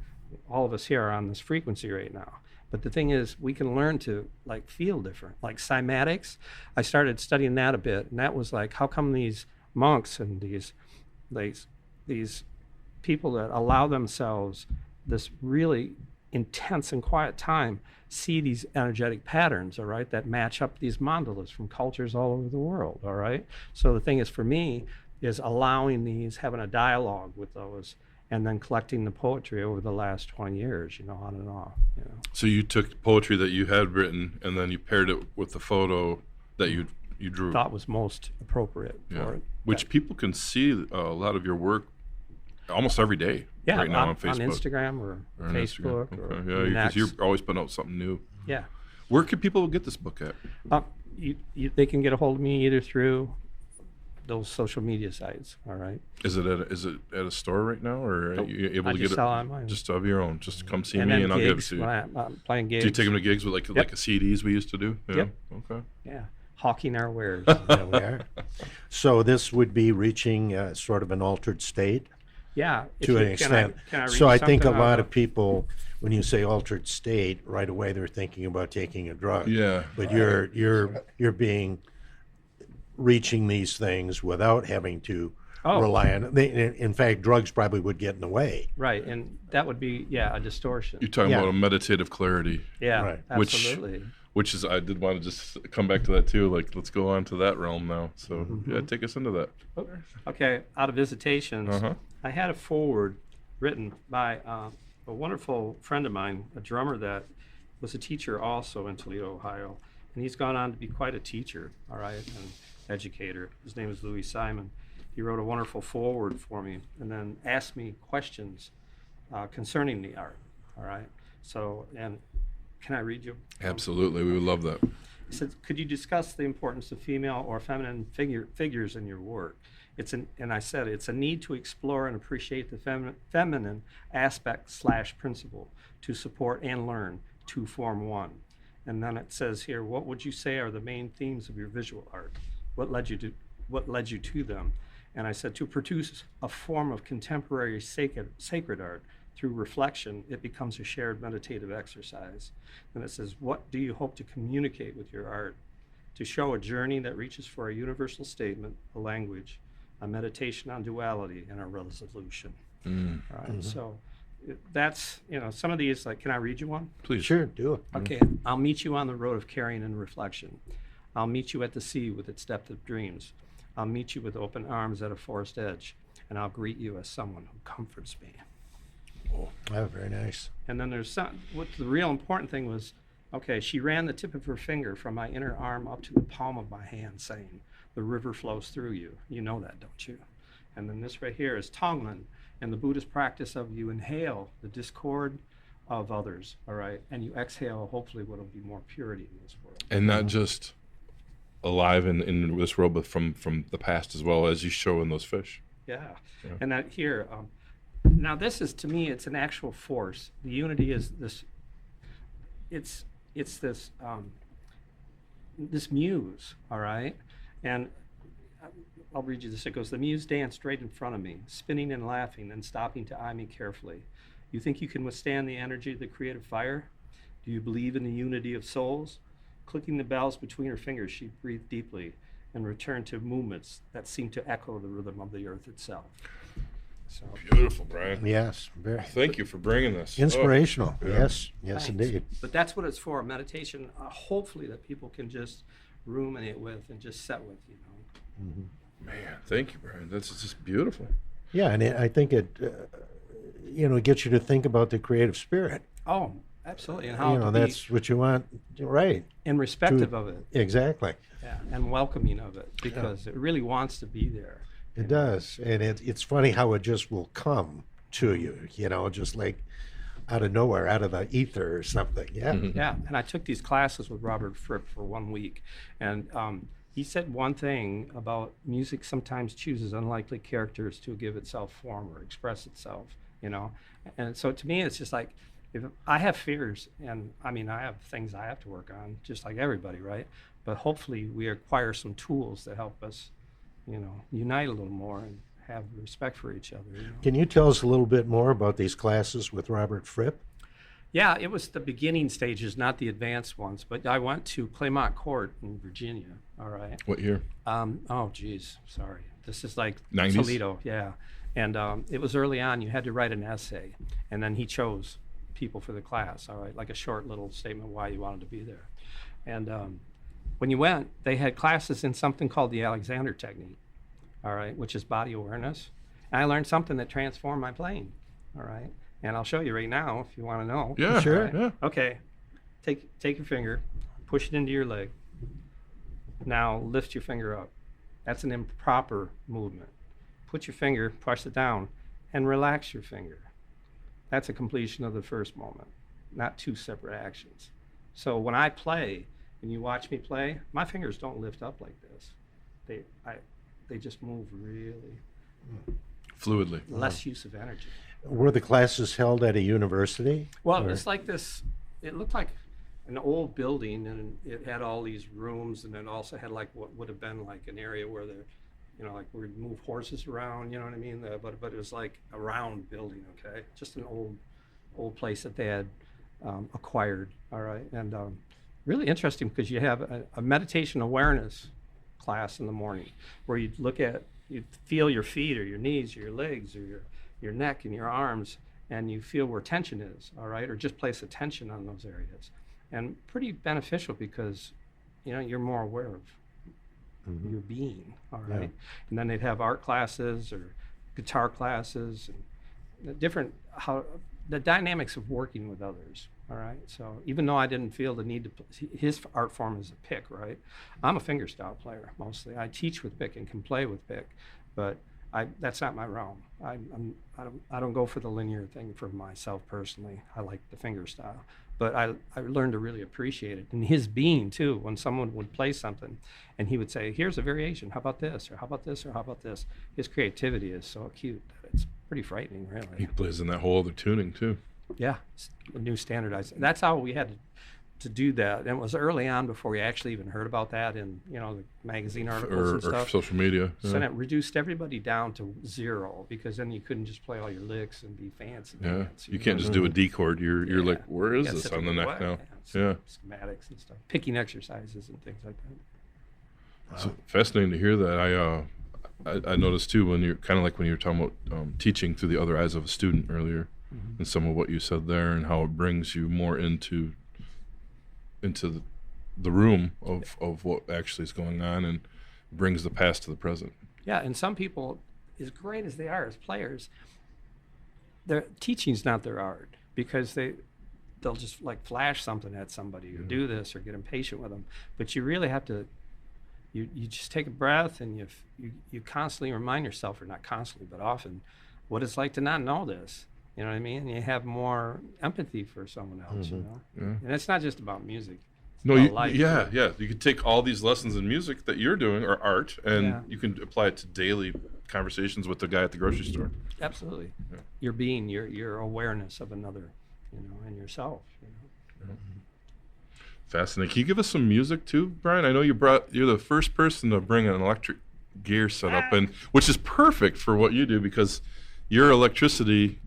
Speaker 5: all of us here are on this frequency right now. But the thing is, we can learn to like feel different. Like cymatics, I started studying that a bit, and that was like, how come these monks and these people that allow themselves this really intense and quiet time see these energetic patterns, all right, that match up these mandalas from cultures all over the world, all right? So the thing is, for me, is allowing these, having a dialogue with those, and then collecting the poetry over the last 20 years, on and off.
Speaker 3: So you took poetry that you had written, and then you paired it with the photo that you drew.
Speaker 5: Thought was most appropriate for it.
Speaker 3: Which people can see a lot of your work almost every day right now on Facebook.
Speaker 5: On Instagram or Facebook.
Speaker 3: Instagram.
Speaker 5: Or
Speaker 3: because you're always putting out something new.
Speaker 5: Yeah.
Speaker 3: Where can people get this book at?
Speaker 5: They can get a hold of me either through those social media sites, all right?
Speaker 3: Is it at a store right now, or are you able to get it
Speaker 5: sell online.
Speaker 3: just of your own? Just come see
Speaker 5: and
Speaker 3: me, and I'll give it
Speaker 5: gigs,
Speaker 3: to you.
Speaker 5: When I'm playing gigs.
Speaker 3: Do you take them to gigs with like a CDs we used to do? Yeah.
Speaker 5: Yep.
Speaker 3: Okay.
Speaker 5: Yeah, hawking our wares.
Speaker 4: There we are. So this would be reaching sort of an altered state.
Speaker 5: Yeah,
Speaker 4: to an extent.
Speaker 5: Can I read
Speaker 4: so I think a
Speaker 5: something
Speaker 4: lot of people, when you say altered state, right away they're thinking about taking a drug.
Speaker 3: Yeah.
Speaker 4: But you're being reaching these things without having to rely on it. In fact, drugs probably would get in the way.
Speaker 5: Right, and that would be a distortion.
Speaker 3: You're talking about a meditative clarity.
Speaker 5: Yeah,
Speaker 4: right.
Speaker 5: Absolutely.
Speaker 3: Which is, I did want to just come back to that too. Like, let's go on to that realm now. So take us into that.
Speaker 5: Okay, out of Visitations, I had a foreword written by a wonderful friend of mine, a drummer that was a teacher also in Toledo, Ohio, and he's gone on to be quite a teacher, all right, and educator. His name is Louis Simon. He wrote a wonderful foreword for me and then asked me questions concerning the art, all right? So, and can I read you?
Speaker 3: Absolutely, we would love that.
Speaker 5: He said, could you discuss the importance of female or feminine figures in your work? And I said, it's a need to explore and appreciate the feminine aspect / principle to support and learn to form one. And then it says here, what would you say are the main themes of your visual art? What led you to them? And I said, to produce a form of contemporary sacred art through reflection, it becomes a shared meditative exercise. And it says, what do you hope to communicate with your art? To show a journey that reaches for a universal statement, a language, a meditation on duality, and a resolution. All right, so that's, some of these, like, can I read you one?
Speaker 3: Please.
Speaker 4: Sure, do it.
Speaker 5: Okay, I'll meet you on the road of caring and reflection. I'll meet you at the sea with its depth of dreams. I'll meet you with open arms at a forest edge, and I'll greet you as someone who comforts me.
Speaker 4: Oh, very nice.
Speaker 5: And then there's what the real important thing was, okay, she ran the tip of her finger from my inner arm up to the palm of my hand, saying, the river flows through you. You know that, don't you? And then this right here is Tonglen, and the Buddhist practice of you inhale the discord of others, all right? And you exhale, hopefully, what will be more purity in this world.
Speaker 3: And not just alive in this world, but from the past as well, as you show in those fish.
Speaker 5: Yeah. And that here, now this is, to me, it's an actual force. The unity is this, it's this, this muse, all right? And I'll read you this. It goes, the muse danced right in front of me, spinning and laughing, then stopping to eye me carefully. You think you can withstand the energy of the creative fire? Do you believe in the unity of souls? Clicking the bells between her fingers, she breathed deeply and returned to movements that seemed to echo the rhythm of the earth itself. So,
Speaker 3: Beautiful, Bryan.
Speaker 4: Yes, very
Speaker 3: Thank you for bringing this.
Speaker 4: inspirational.
Speaker 3: Oh, yeah.
Speaker 4: Yes,
Speaker 5: thanks.
Speaker 4: indeed.
Speaker 5: But that's what it's for, meditation, hopefully that people can just ruminate with and just sit with,
Speaker 3: Man, thank you, Bryan. That's just beautiful.
Speaker 4: Yeah, and I think it, gets you to think about the creative spirit.
Speaker 5: Oh, absolutely. And how to
Speaker 4: that's what you want, right?
Speaker 5: be irrespective of it.
Speaker 4: Exactly.
Speaker 5: Yeah, and welcoming of it, because it really wants to be there.
Speaker 4: It does, and it's funny how it just will come to you, just like out of nowhere, out of the ether or something. Yeah.
Speaker 5: Yeah, and I took these classes with Robert Fripp for 1 week, and he said one thing about music sometimes chooses unlikely characters to give itself form or express itself, And so to me, it's just like, if I have fears, and I have things I have to work on, just like everybody, right? But hopefully we acquire some tools that help us, unite a little more and have respect for each other.
Speaker 4: Can you tell us a little bit more about these classes with Robert Fripp?
Speaker 5: Yeah, it was the beginning stages, not the advanced ones. But I went to Claymont Court in Virginia. All right.
Speaker 3: What year?
Speaker 5: Oh, geez, sorry. This is like
Speaker 3: 90s?
Speaker 5: Toledo, yeah. And it was early on. You had to write an essay, and then he chose people for the class. All right, like a short little statement why you wanted to be there. And when you went, they had classes in something called the Alexander technique. All right, which is body awareness. And I learned something that transformed my playing. All right. And I'll show you right now if you want to know.
Speaker 3: Yeah,
Speaker 4: Sure.
Speaker 5: Right?
Speaker 3: Yeah.
Speaker 5: Okay. Take your finger, push it into your leg. Now lift your finger up. That's an improper movement. Put your finger, push it down, and relax your finger. That's a completion of the first moment, not two separate actions. So when I play, and you watch me play, my fingers don't lift up like this. They just move really
Speaker 3: Fluidly.
Speaker 5: less use of energy.
Speaker 4: Were the classes held at a university?
Speaker 5: Well,
Speaker 4: Or-
Speaker 5: it's like this. It looked like an old building, and it had all these rooms, and it also had like what would have been like an area where like where we'd move horses around. You know what I mean? But it was like a round building. Okay, just an old place that they had acquired. All right, and really interesting because you have a meditation awareness class in the morning where you'd feel your feet or your knees or your legs or your neck and your arms, and you feel where tension is, all right, or just place attention on those areas. And pretty beneficial because you're more aware of your being, all right.
Speaker 4: Yeah.
Speaker 5: And then they'd have art classes or guitar classes and the dynamics of working with others, all right. So even though I didn't feel the need to his art form is a pick, right? I'm a fingerstyle player mostly. I teach with pick and can play with pick, but that's not my realm. I don't go for the linear thing for myself personally. I like the fingerstyle, but I learned to really appreciate it. And his being too, when someone would play something and he would say, here's a variation, how about this, or how about this, or how about this? His creativity is so acute that it's pretty frightening, really.
Speaker 3: He plays in that whole other tuning too.
Speaker 5: Yeah, it's a new standardized. That's how we had to to do that. And it was early on before we actually even heard about that in, the magazine articles and
Speaker 3: or
Speaker 5: stuff.
Speaker 3: social media.
Speaker 5: So
Speaker 3: Yeah.
Speaker 5: then it reduced everybody down to 0 because then you couldn't just play all your licks and be fancy.
Speaker 3: Yeah,
Speaker 5: pants,
Speaker 3: you can't just do a D chord. You're
Speaker 5: Yeah.
Speaker 3: like, where is
Speaker 5: You gotta
Speaker 3: this
Speaker 5: sit
Speaker 3: on the
Speaker 5: there
Speaker 3: neck
Speaker 5: and
Speaker 3: now?
Speaker 5: play.
Speaker 3: Yeah.
Speaker 5: Schematics and stuff, picking exercises and things like that.
Speaker 3: So fascinating to hear that. I noticed too when you're kind of like when you were talking about teaching through the other eyes of a student earlier, and some of what you said there, and how it brings you more into the room of what actually is going on, and brings the past to the present.
Speaker 5: Yeah, and some people, as great as they are as players, their teaching's not their art because they'll just like flash something at somebody or do this or get impatient with them. But you really have to, you just take a breath and you constantly remind yourself, or not constantly, but often, what it's like to not know this. You know what I mean? And you have more empathy for someone else, you know?
Speaker 3: Yeah.
Speaker 5: And it's not just about music.
Speaker 3: No,
Speaker 5: about
Speaker 3: you,
Speaker 5: life,
Speaker 3: yeah,
Speaker 5: too.
Speaker 3: yeah. You can take all these lessons in music that you're doing, or art, and
Speaker 5: Yeah.
Speaker 3: you can apply it to daily conversations with the guy at the grocery store.
Speaker 5: Absolutely.
Speaker 3: Yeah.
Speaker 5: Your being, your awareness of another, and yourself,
Speaker 3: Fascinating. Can you give us some music too, Brian? I know you're the first person to bring an electric gear setup, and which is perfect for what you do because your electricity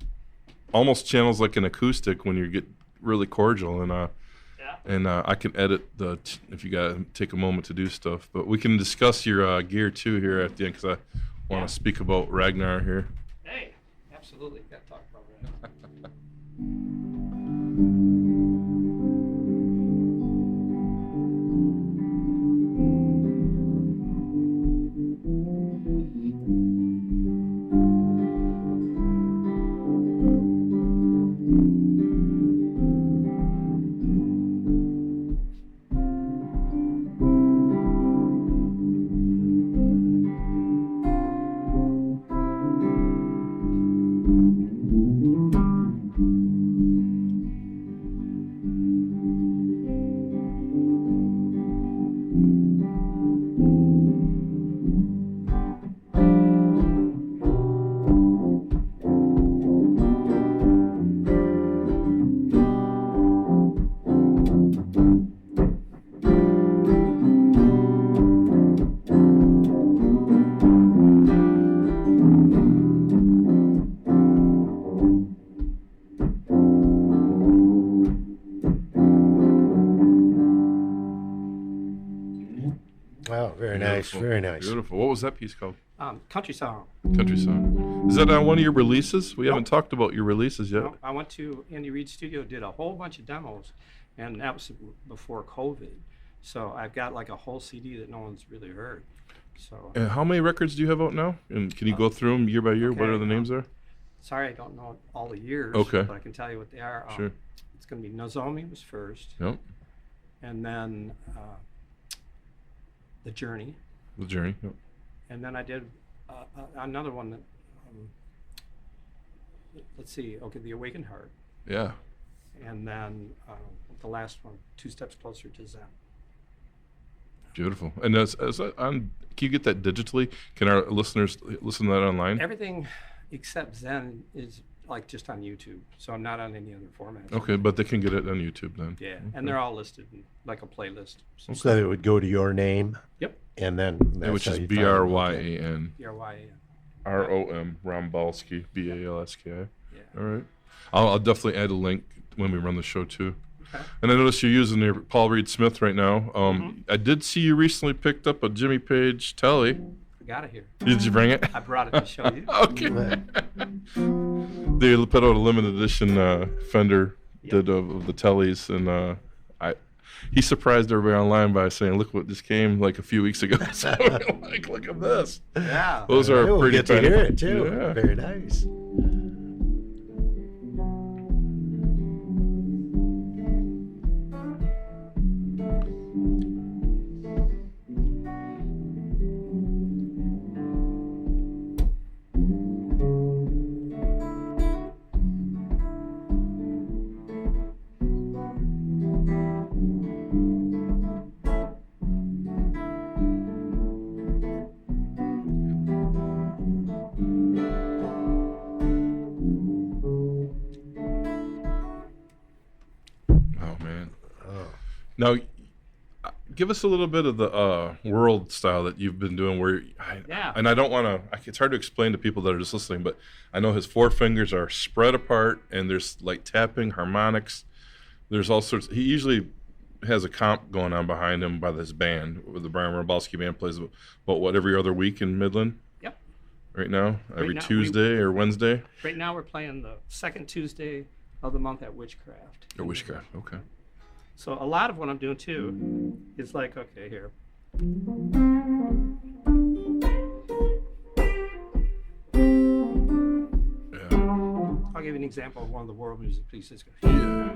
Speaker 3: almost channels like an acoustic when you get really cordial, and I can edit if you gotta take a moment to do stuff, but we can discuss your gear too here at the end because I want to speak about Ragnar here.
Speaker 5: Hey, absolutely. Got to talk about that.
Speaker 4: Wow, very nice,
Speaker 3: Beautiful.
Speaker 4: very nice.
Speaker 3: Beautiful. What was that piece called?
Speaker 5: Country song.
Speaker 3: Country Song. Is that on one of your releases? We haven't talked about your releases yet.
Speaker 5: No, I went to Andy Reid's studio, did a whole bunch of demos, and that was before COVID. So I've got like a whole CD that no one's really heard. So
Speaker 3: And how many records do you have out now? And can you go through them year by year? What
Speaker 5: okay,
Speaker 3: are the names there?
Speaker 5: sorry I don't know all the years,
Speaker 3: Okay.
Speaker 5: but I can tell you what they are.
Speaker 3: Sure.
Speaker 5: It's going to be Nozomi was first,
Speaker 3: Yep.
Speaker 5: and then The Journey,
Speaker 3: The Journey. Yep.
Speaker 5: and then I did another one that, let's see, okay, The Awakened Heart,
Speaker 3: Yeah.
Speaker 5: and then the last one, Two Steps Closer to Zen.
Speaker 3: Beautiful. And as that on, can you get that digitally? Can our listeners listen to that online?
Speaker 5: Everything except Zen is like just on YouTube, so I'm not on any other formats.
Speaker 3: Okay, but they can get it on YouTube then.
Speaker 5: Yeah, and they're all listed in like a playlist. So
Speaker 4: So it would go to your name,
Speaker 5: Yep,
Speaker 4: and then that's
Speaker 3: Which
Speaker 4: how
Speaker 3: is
Speaker 4: you find it.
Speaker 3: Bryan
Speaker 5: BRYAN.
Speaker 3: ROM Rombalski BALSKI.
Speaker 5: Yeah.
Speaker 3: All right. I'll definitely add a link when we run the show too.
Speaker 5: Okay.
Speaker 3: And I noticed you're using your Paul Reed Smith right now. I did see you recently picked up a Jimmy Page Telly.
Speaker 5: I got it here.
Speaker 3: Did you bring it?
Speaker 5: I brought it to show you.
Speaker 3: Okay. They put out a limited edition Fender did of the Tellys, and he surprised everybody online by saying, "Look what just came like a few weeks ago." So we're like, look at this.
Speaker 5: Yeah.
Speaker 3: Those are
Speaker 4: We'll
Speaker 3: pretty
Speaker 4: get to hear it too.
Speaker 3: Yeah.
Speaker 4: Very nice.
Speaker 3: Now, give us a little bit of the world style that you've been doing. And I don't want to. It's hard to explain to people that are just listening, but I know his 4 fingers are spread apart, and there's like tapping, harmonics. There's all sorts. He usually has a comp going on behind him by this band. The Bryan Rombalski band plays about every other week in Midland.
Speaker 5: Yep.
Speaker 3: Right now, every
Speaker 5: now,
Speaker 3: Tuesday or Wednesday.
Speaker 5: Right now, we're playing the second Tuesday of the month at Witchcraft.
Speaker 3: At Witchcraft, okay.
Speaker 5: So a lot of what I'm doing too is like, okay, here.
Speaker 3: Yeah.
Speaker 5: I'll give you an example of one of the world music pieces.
Speaker 3: Yeah.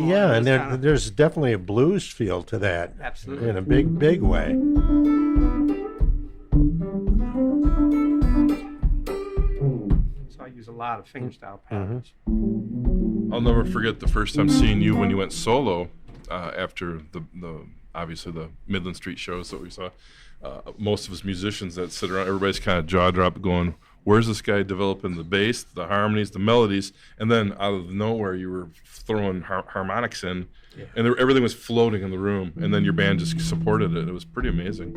Speaker 4: Yeah, and there's definitely a blues feel to that.
Speaker 5: Absolutely.
Speaker 4: In a big way.
Speaker 5: So I use a lot of fingerstyle patterns.
Speaker 3: I'll never forget the first time seeing you when you went solo after the obviously the Midland Street shows that we saw. Most of us musicians that sit around, everybody's kind of jaw dropped going, where's this guy developing the bass, the harmonies, the melodies? And then out of nowhere, you were throwing harmonics in, and everything was floating in the room. And then your band just supported it. It was pretty amazing.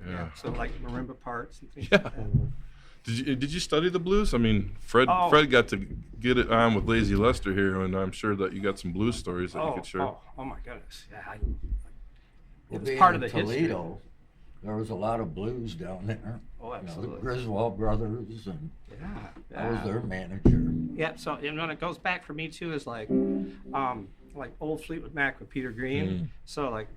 Speaker 3: Yeah.
Speaker 5: So like marimba parts and things
Speaker 3: Yeah.
Speaker 5: like that.
Speaker 3: Did you study the blues? I mean, Fred got to get it on with Lazy Lester here, and I'm sure that you got some blues stories that you could share.
Speaker 5: Oh my goodness! Yeah,
Speaker 6: Well,
Speaker 5: it was
Speaker 6: being
Speaker 5: part of the
Speaker 6: in Toledo,
Speaker 5: history.
Speaker 6: there was a lot of blues down there.
Speaker 5: Oh,
Speaker 6: You know,
Speaker 5: absolutely.
Speaker 6: the Griswold brothers, and
Speaker 5: Yeah,
Speaker 6: I was their manager.
Speaker 5: Yeah, so and when it goes back for me too is like old Fleetwood Mac with Peter Green. So like.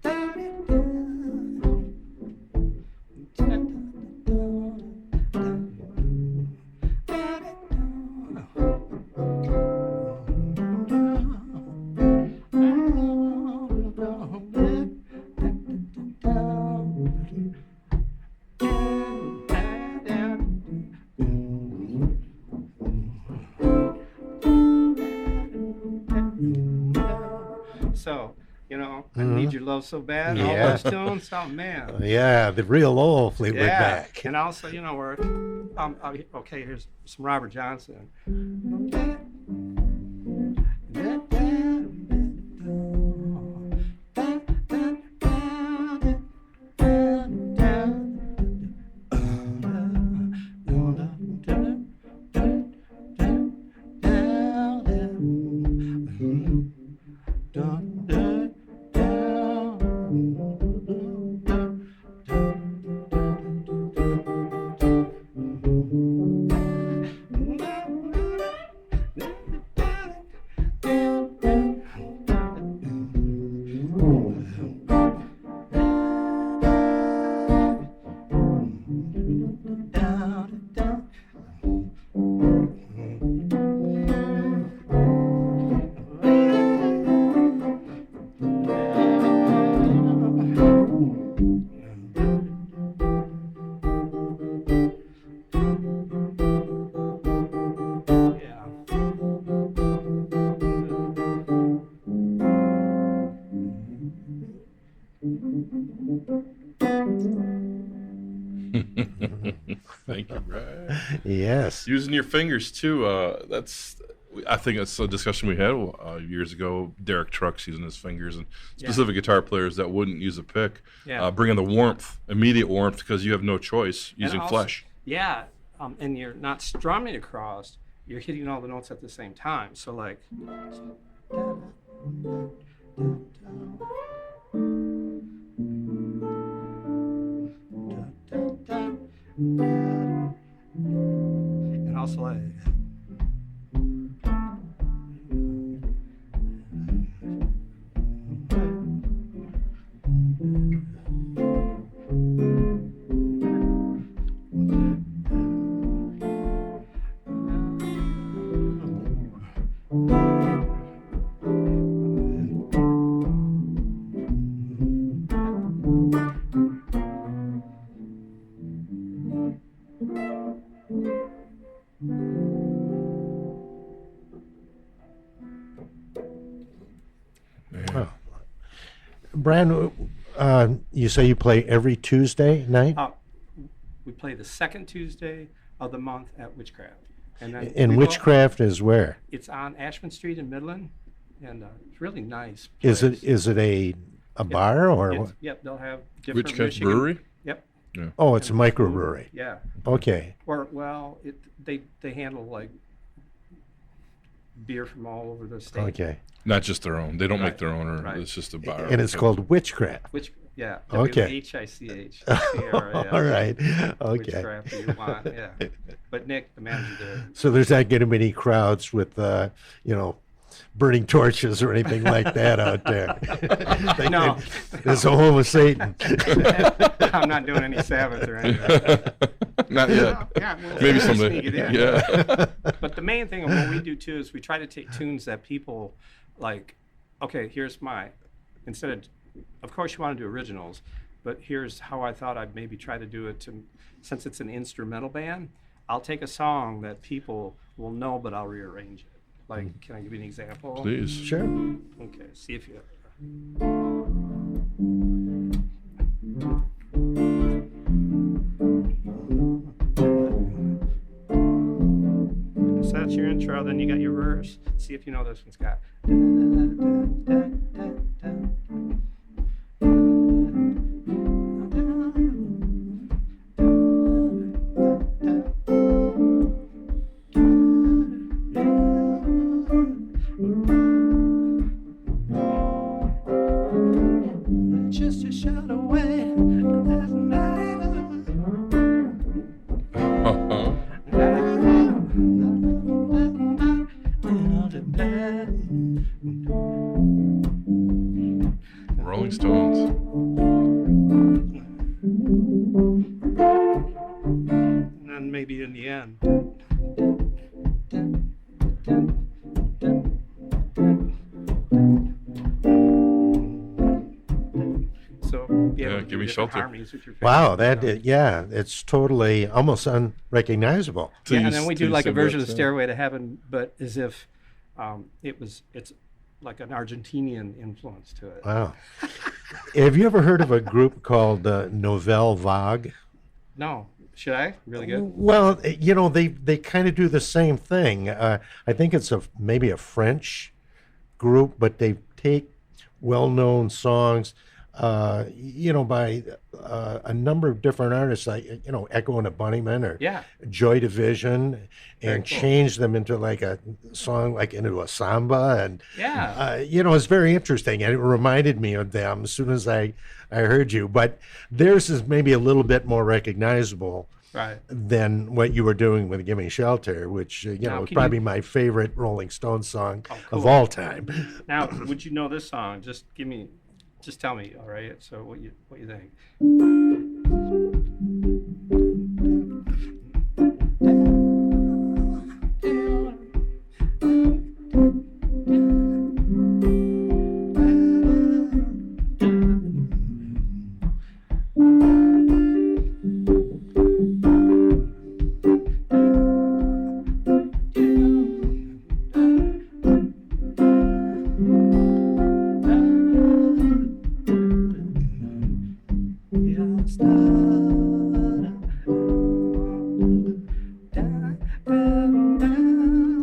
Speaker 5: So, you know, I need your love so bad. All
Speaker 4: Yeah.
Speaker 5: those tunes, oh man.
Speaker 4: Yeah, the real old Fleetwood Mac.
Speaker 5: And also, you know, where, okay, here's some Robert Johnson.
Speaker 3: Thank you, Bryan.
Speaker 4: Yes.
Speaker 3: Using your fingers too. I think that's a discussion we had years ago. Derek Trucks using his fingers, and specific guitar players that wouldn't use a pick, bringing the warmth, immediate warmth, because you have no choice using flesh.
Speaker 5: Yeah, and you're not strumming across. You're hitting all the notes at the same time. So like. And sleigh.
Speaker 4: Bryan, you say you play every Tuesday night?
Speaker 5: We play the second Tuesday of the month at Witchcraft. And then
Speaker 4: And Witchcraft is where?
Speaker 5: It's on Ashman Street in Midland, and it's really nice.
Speaker 4: Is
Speaker 5: place.
Speaker 4: it a bar or what?
Speaker 5: Yep, they'll have different
Speaker 3: Witchcraft
Speaker 5: Michigan.
Speaker 3: Brewery?
Speaker 5: Yep.
Speaker 4: Oh, it's a microbrewery.
Speaker 5: Yeah.
Speaker 4: Okay.
Speaker 5: Or they handle like beer from all over the state.
Speaker 4: Okay.
Speaker 3: Not just their own. They don't
Speaker 5: Right.
Speaker 3: make their own, or
Speaker 5: Right.
Speaker 3: it's just a bar.
Speaker 4: And it's called Witchcraft.
Speaker 5: Yeah.
Speaker 4: Okay.
Speaker 5: WHICH.
Speaker 4: All right. Okay.
Speaker 5: Witchcraft you want, yeah. But Nick, the manager there.
Speaker 4: So there's not going to be any crowds with, burning torches or anything like that out there.
Speaker 5: No.
Speaker 4: It's a home of Satan.
Speaker 5: I'm not doing any Sabbath or anything.
Speaker 3: Not yet.
Speaker 5: Yeah, we'll
Speaker 3: Maybe
Speaker 5: sneak
Speaker 3: someday.
Speaker 5: it in.
Speaker 3: Yeah.
Speaker 5: But the main thing of what we do too is we try to take tunes that people like, okay, here's instead of course you want to do originals, but here's how I thought I'd maybe try to do it since it's an instrumental band, I'll take a song that people will know, but I'll rearrange it. Like, can I give you an example?
Speaker 3: Please.
Speaker 4: Sure.
Speaker 5: Okay, see if you. So that's your intro, then you got your verse. See if you know this one's got. Just a shot away.
Speaker 3: Rolling Stones.
Speaker 5: And then maybe in the end. So
Speaker 3: Yeah, give me shelter.
Speaker 5: harmonies with your
Speaker 4: Wow,
Speaker 5: favorite,
Speaker 4: it's totally almost unrecognizable.
Speaker 5: Yeah, and then we do
Speaker 3: Two
Speaker 5: like a version of
Speaker 3: cigarettes,
Speaker 5: Stairway to Heaven, but as if it's like an Argentinian influence to it.
Speaker 4: Wow. Have you ever heard of a group called Nouvelle Vague?
Speaker 5: No, should I? Really good.
Speaker 4: Well, they kind of do the same thing. I think it's maybe a French group, but they take well-known songs, by a number of different artists, like Echo and the Bunnymen or
Speaker 5: Yeah.
Speaker 4: Joy Division, and
Speaker 5: cool.
Speaker 4: change them into like a song, like into a samba, and
Speaker 5: Yeah.
Speaker 4: it's very interesting, and it reminded me of them as soon as I heard you. But theirs is maybe a little bit more recognizable
Speaker 5: Right.
Speaker 4: than what you were doing with "Gimme Shelter," which
Speaker 5: Now,
Speaker 4: is
Speaker 5: can
Speaker 4: probably
Speaker 5: you-
Speaker 4: my favorite Rolling Stones song
Speaker 5: Oh,
Speaker 4: of
Speaker 5: cool.
Speaker 4: all time.
Speaker 5: Now, would you know this song? Just tell me, all right? So what you think?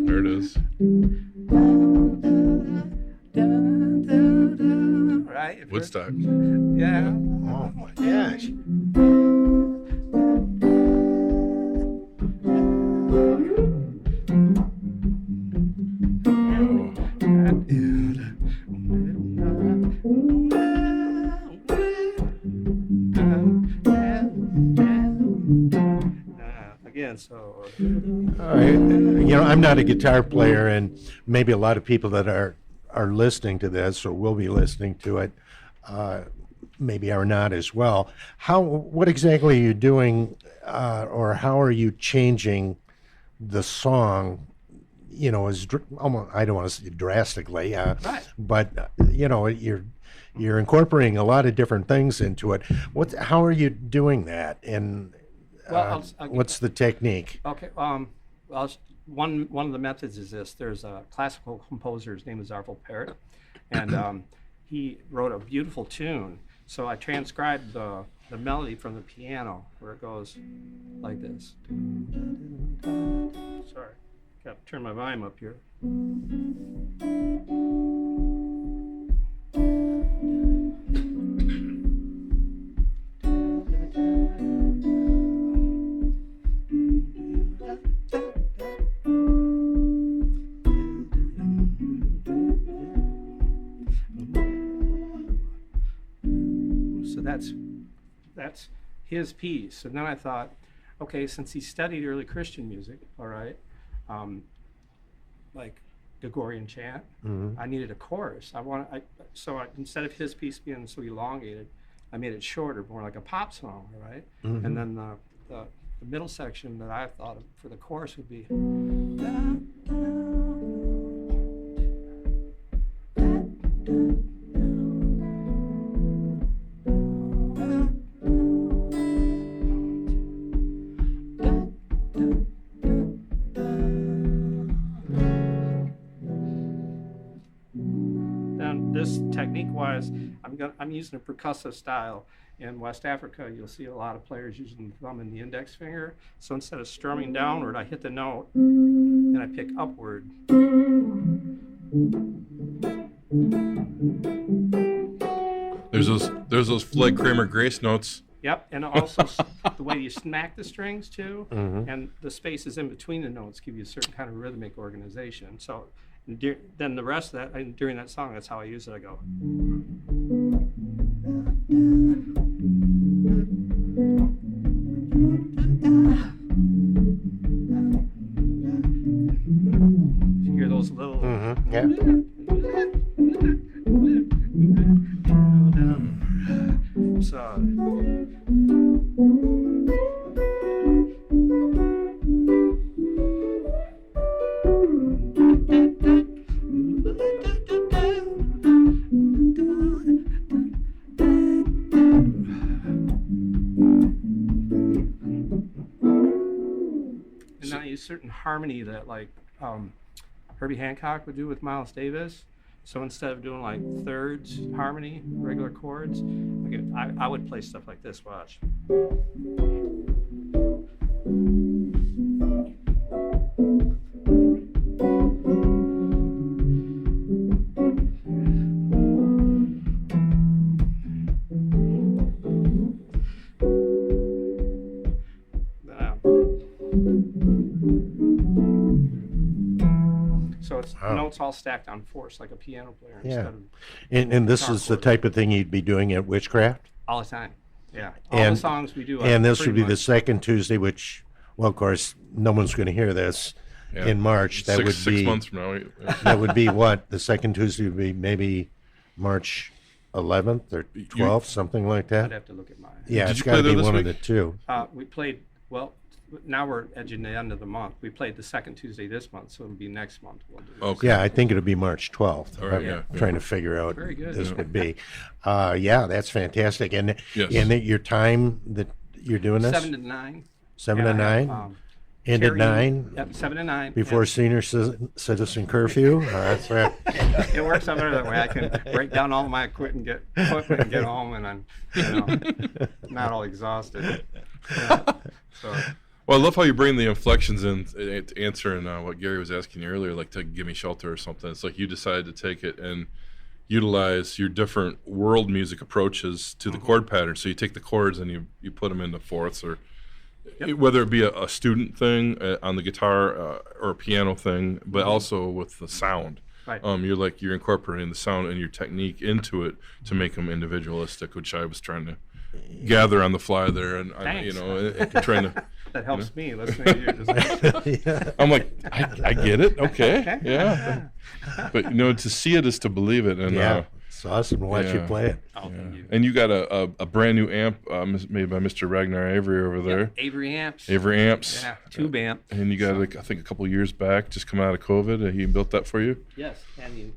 Speaker 3: There it is.
Speaker 5: Right? If you're-
Speaker 3: Woodstock.
Speaker 5: Yeah.
Speaker 4: Oh my gosh!
Speaker 5: Again. again. So,
Speaker 4: I'm not a guitar player, and maybe a lot of people that are listening to this or will be listening to it maybe are not as well. What exactly are you doing, or how are you changing the song? Almost, I don't want to say drastically,
Speaker 5: right.
Speaker 4: but you're incorporating a lot of different things into it. How are you doing that, and what's the technique?
Speaker 5: Okay. One of the methods is this. There's a classical composer. His name is Robert Fripp, and he wrote a beautiful tune. So I transcribed the melody from the piano, where it goes like this. Sorry, got to turn my volume up here. So that's his piece. And then I thought, okay, since he studied early Christian music, all right, like Gregorian chant, I needed a chorus. So instead of his piece being so elongated, I made it shorter, more like a pop song, all right? And then the middle section that I thought of for the chorus would be. This technique-wise, I'm using a percussive style. In West Africa, you'll see a lot of players using the thumb and the index finger. So instead of strumming downward, I hit the note and I pick upward.
Speaker 3: There's those Floyd Kramer Grace notes.
Speaker 5: Yep, and also the way you smack the strings too, and the spaces in between the notes give you a certain kind of rhythmic organization. So then the rest of that, during that song, that's how I use it. I go. You hear those little.
Speaker 4: Yeah.
Speaker 5: So. And I use certain harmony that like Herbie Hancock would do with Miles Davis. So instead of doing like thirds harmony, regular chords, I would play stuff like this. Watch. So it's notes all stacked on fourths like a piano player instead of
Speaker 4: and this is the type of thing you'd be doing at Witchcraft?
Speaker 5: all the time. Yeah, all the songs we do.
Speaker 4: And this would be the second Tuesday, which, well, of course, no one's going to hear this in March. That would be
Speaker 3: 6 months from now.
Speaker 4: That would be what? The second Tuesday would be maybe March 11th or 12th, something like that.
Speaker 5: I'd have to look at mine.
Speaker 4: Yeah,
Speaker 3: Did
Speaker 4: it's
Speaker 3: you
Speaker 4: got
Speaker 3: play
Speaker 4: to be
Speaker 3: there this
Speaker 4: one
Speaker 3: week?
Speaker 4: of the two.
Speaker 5: We played, well, now we're edging the end of the month. We played the second Tuesday this month, so it'll be next month. We'll do this.
Speaker 3: Okay.
Speaker 4: Yeah, I think it'll be March 12th.
Speaker 3: All right,
Speaker 4: I'm
Speaker 3: yeah.
Speaker 4: trying to figure out
Speaker 5: Very good.
Speaker 4: this would be. Yeah, that's fantastic. And
Speaker 3: Yes.
Speaker 4: and your time that you're doing this?
Speaker 5: 7 to 9.
Speaker 4: 7 to
Speaker 5: And I have,
Speaker 4: 9? End at
Speaker 5: Carrie-
Speaker 4: 9?
Speaker 5: Yep, 7 to 9.
Speaker 4: Before
Speaker 5: and
Speaker 4: senior citizen curfew? That's right.
Speaker 5: it works out better that way. I can break down all my equipment and get home, and I'm not all exhausted. Yeah. So.
Speaker 3: Well, I love how you bring the inflections in to answering what Gary was asking you earlier, like to Give Me Shelter or something. It's like you decided to take it and utilize your different world music approaches to the chord pattern. So you take the chords and you put them into fourths, or whether it be a student thing on the guitar or a piano thing, but also with the sound.
Speaker 5: Right.
Speaker 3: You're incorporating the sound and your technique into it to make them individualistic, which I was trying to gather on the fly there, and
Speaker 5: Thanks.
Speaker 3: trying to
Speaker 5: That helps me listening to your discussion.
Speaker 4: Yeah.
Speaker 3: I'm like, I get it. Okay. Yeah. But, to see it is to believe it. And,
Speaker 4: Yeah, it's awesome to watch you
Speaker 3: yeah.
Speaker 4: play it.
Speaker 5: Oh, thank you.
Speaker 3: And you got a brand new amp made by Mr. Ragnar Avery over there.
Speaker 5: Yep, Avery amps.
Speaker 3: Avery amps.
Speaker 5: Yeah, tube amp.
Speaker 3: And you got, I think, a couple years back, just coming out of COVID. He built that for you.
Speaker 5: Yes, and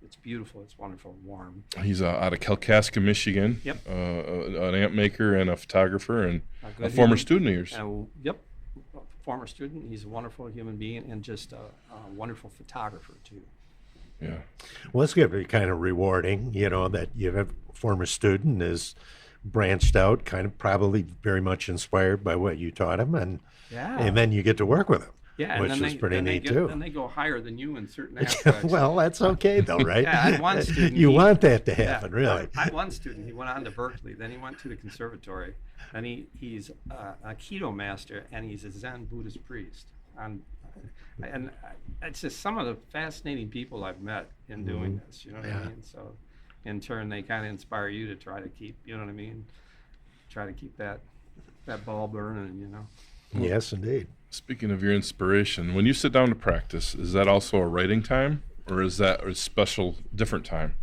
Speaker 5: it's beautiful. It's wonderful, warm.
Speaker 3: He's out of Kalkaska, Michigan.
Speaker 5: Yep.
Speaker 3: An amp maker and a photographer and
Speaker 5: good
Speaker 3: a former
Speaker 5: human-
Speaker 3: student of yours.
Speaker 5: Yep, former student. He's a wonderful human being and just a wonderful photographer too.
Speaker 3: Yeah.
Speaker 4: Well, it's going to be kind of rewarding, that you have a former student is branched out, kind of probably very much inspired by what you taught him, and
Speaker 5: Yeah.
Speaker 4: then you get to work with him,
Speaker 5: Yeah,
Speaker 4: which is pretty neat too.
Speaker 5: And they go higher than you in certain aspects.
Speaker 4: Well, that's okay though, right?
Speaker 5: Yeah, I had one student,
Speaker 4: you
Speaker 5: he-
Speaker 4: want that to
Speaker 5: Yeah,
Speaker 4: happen, really.
Speaker 5: I had one student. He went on to Berkeley. Then he went to the conservatory, and he's a keto master, and he's a Zen Buddhist priest. And it's just some of the fascinating people I've met in doing this. You know what I mean? So, in turn, they kind of inspire you to try to keep. You know what I mean? Try to keep that ball burning.
Speaker 4: Yes, indeed.
Speaker 3: Speaking of your inspiration, when you sit down to practice, is that also a writing time, or is that a special, different time?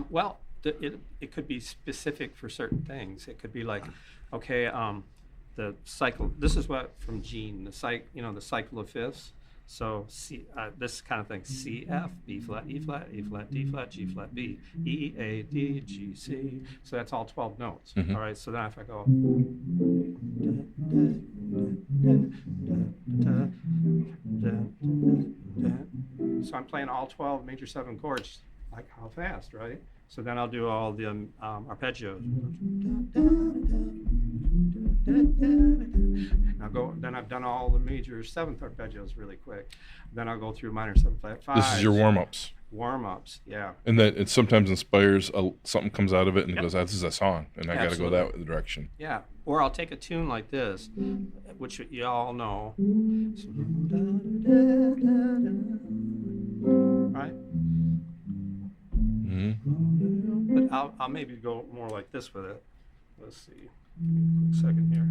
Speaker 5: Well, it could be specific for certain things. It could be like, okay, the cycle. This is what from Gene, the cycle of fifths. So this kind of thing: C, F, B flat, E flat, A flat, D flat, G flat, B, E, A, D, G, C. So that's all 12 notes.
Speaker 3: Mhm.
Speaker 5: All right. So then if I go, so I'm playing all 12 major 7 chords, like how fast, right? So then I'll do all the arpeggios. Then I've done all the major 7th arpeggios really quick. Then I'll go through minor 7 flat 5.
Speaker 3: This is your warm-ups.
Speaker 5: Warm-ups, yeah.
Speaker 3: And that it sometimes inspires something comes out of it and
Speaker 5: Yep.
Speaker 3: goes, this is a song, and I got to go
Speaker 5: Absolutely.
Speaker 3: that direction.
Speaker 5: Yeah, or I'll take a tune like this, which you all know. Right?
Speaker 3: Mm-hmm.
Speaker 5: But I'll maybe go more like this with it. Let's see. Give me a quick second here.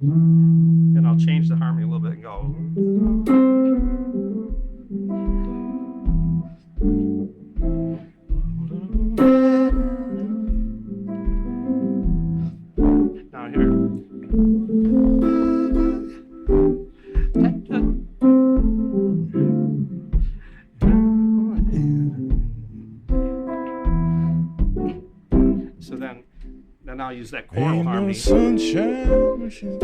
Speaker 5: And I'll change the harmony a little bit and go. Now here. So then I'll use that choral harmony.
Speaker 3: sunshine when she's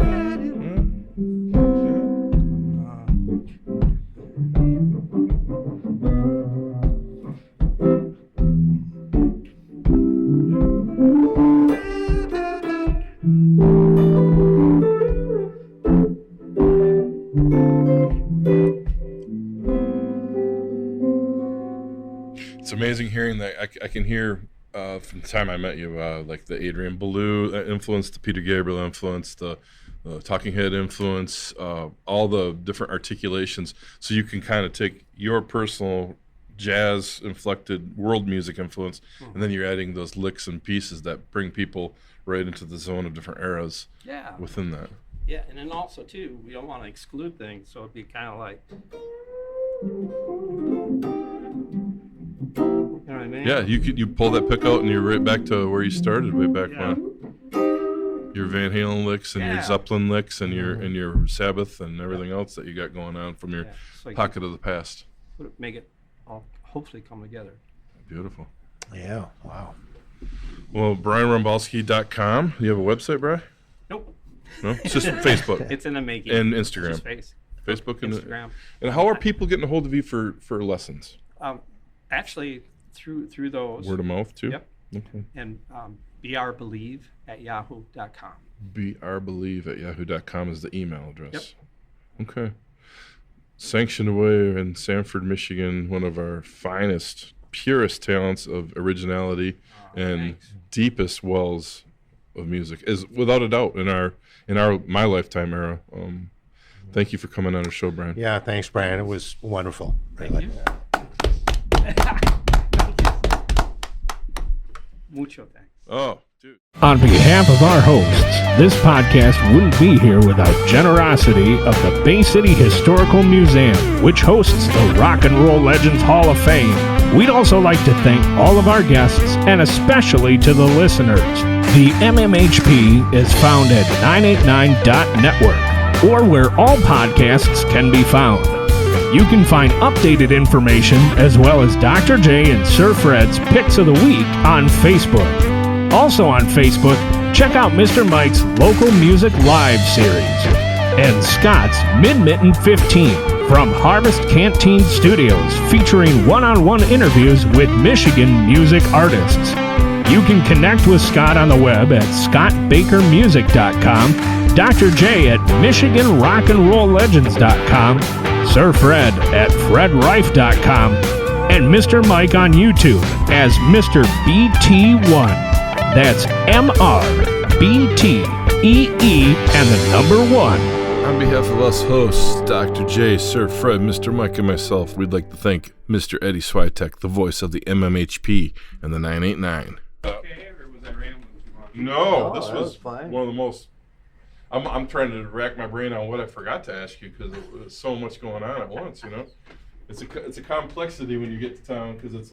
Speaker 3: It's amazing hearing that. I can hear from the time I met you, like the Adrian Belew influence, the Peter Gabriel influence, the Talking Head influence, all the different articulations. So you can kind of take your personal jazz-inflected world music influence, and then you're adding those licks and pieces that bring people right into the zone of different eras
Speaker 5: Yeah.
Speaker 3: within that.
Speaker 5: Yeah, and then also too, we don't want to exclude things, so it'd be kind of like, you know what I mean?
Speaker 3: Yeah, you pull that pick out and you're right back to where you started way back
Speaker 5: Yeah.
Speaker 3: when. Your Van Halen licks and your
Speaker 5: Yeah.
Speaker 3: Zeppelin licks and your Sabbath and everything else that you got going on from your
Speaker 5: Yeah, so you
Speaker 3: pocket of the past.
Speaker 5: can make it all hopefully come together.
Speaker 3: Beautiful.
Speaker 4: Yeah, wow.
Speaker 3: Well, BryanRombalski.com. You have a website, Brian?
Speaker 5: Nope,
Speaker 3: No, it's just Facebook
Speaker 5: it's in the making.
Speaker 3: and
Speaker 5: It's
Speaker 3: Instagram.
Speaker 5: just face.
Speaker 3: Facebook and
Speaker 5: Instagram.
Speaker 3: And how are people getting a hold of you for lessons?
Speaker 5: Actually, through those.
Speaker 3: Word of mouth too.
Speaker 5: Yep.
Speaker 3: Okay.
Speaker 5: And brbelieve@yahoo.com.
Speaker 3: brbelieve@yahoo.com is the email address.
Speaker 5: Yep.
Speaker 3: Okay. Sanctioned away in Sanford, Michigan, one of our finest, purest talents of originality and
Speaker 5: thanks.
Speaker 3: deepest wells of music, is without a doubt in my lifetime era. Thank you for coming on our show, Brian.
Speaker 4: Yeah, thanks, Brian. It was wonderful.
Speaker 5: Thank
Speaker 4: really.
Speaker 5: you. Mucho thanks.
Speaker 3: Oh, dude.
Speaker 1: On behalf of our hosts, This podcast wouldn't be here without generosity of the Bay City Historical Museum, which hosts the Rock and Roll Legends Hall of Fame. We'd also like to thank all of our guests, and especially to the listeners. The MMHP is found at 989.network, or where all podcasts can be found. You can find updated information as well as Dr. J and Sir Fred's Picks of the Week on Facebook. Also on Facebook, check out Mr. Mike's Local Music Live series and Scott's Mid-Mitten 15 from Harvest Canteen Studios, featuring one-on-one interviews with Michigan music artists. You can connect with Scott on the web at scottbakermusic.com, Dr. J at michiganrockandrolllegends.com, Sir Fred at fredrife.com, and Mr. Mike on YouTube as Mr. BT1. That's MRBTEE and the number 1.
Speaker 3: On behalf of us hosts, Dr. J, Sir Fred, Mr. Mike, and myself, we'd like to thank Mr. Eddie Switek, the voice of the MMHP and the 989. No, this was
Speaker 6: fine.
Speaker 3: one of the most. I'm trying to rack my brain on what I forgot to ask you because there was so much going on at once. You know, it's a complexity when you get to town because it's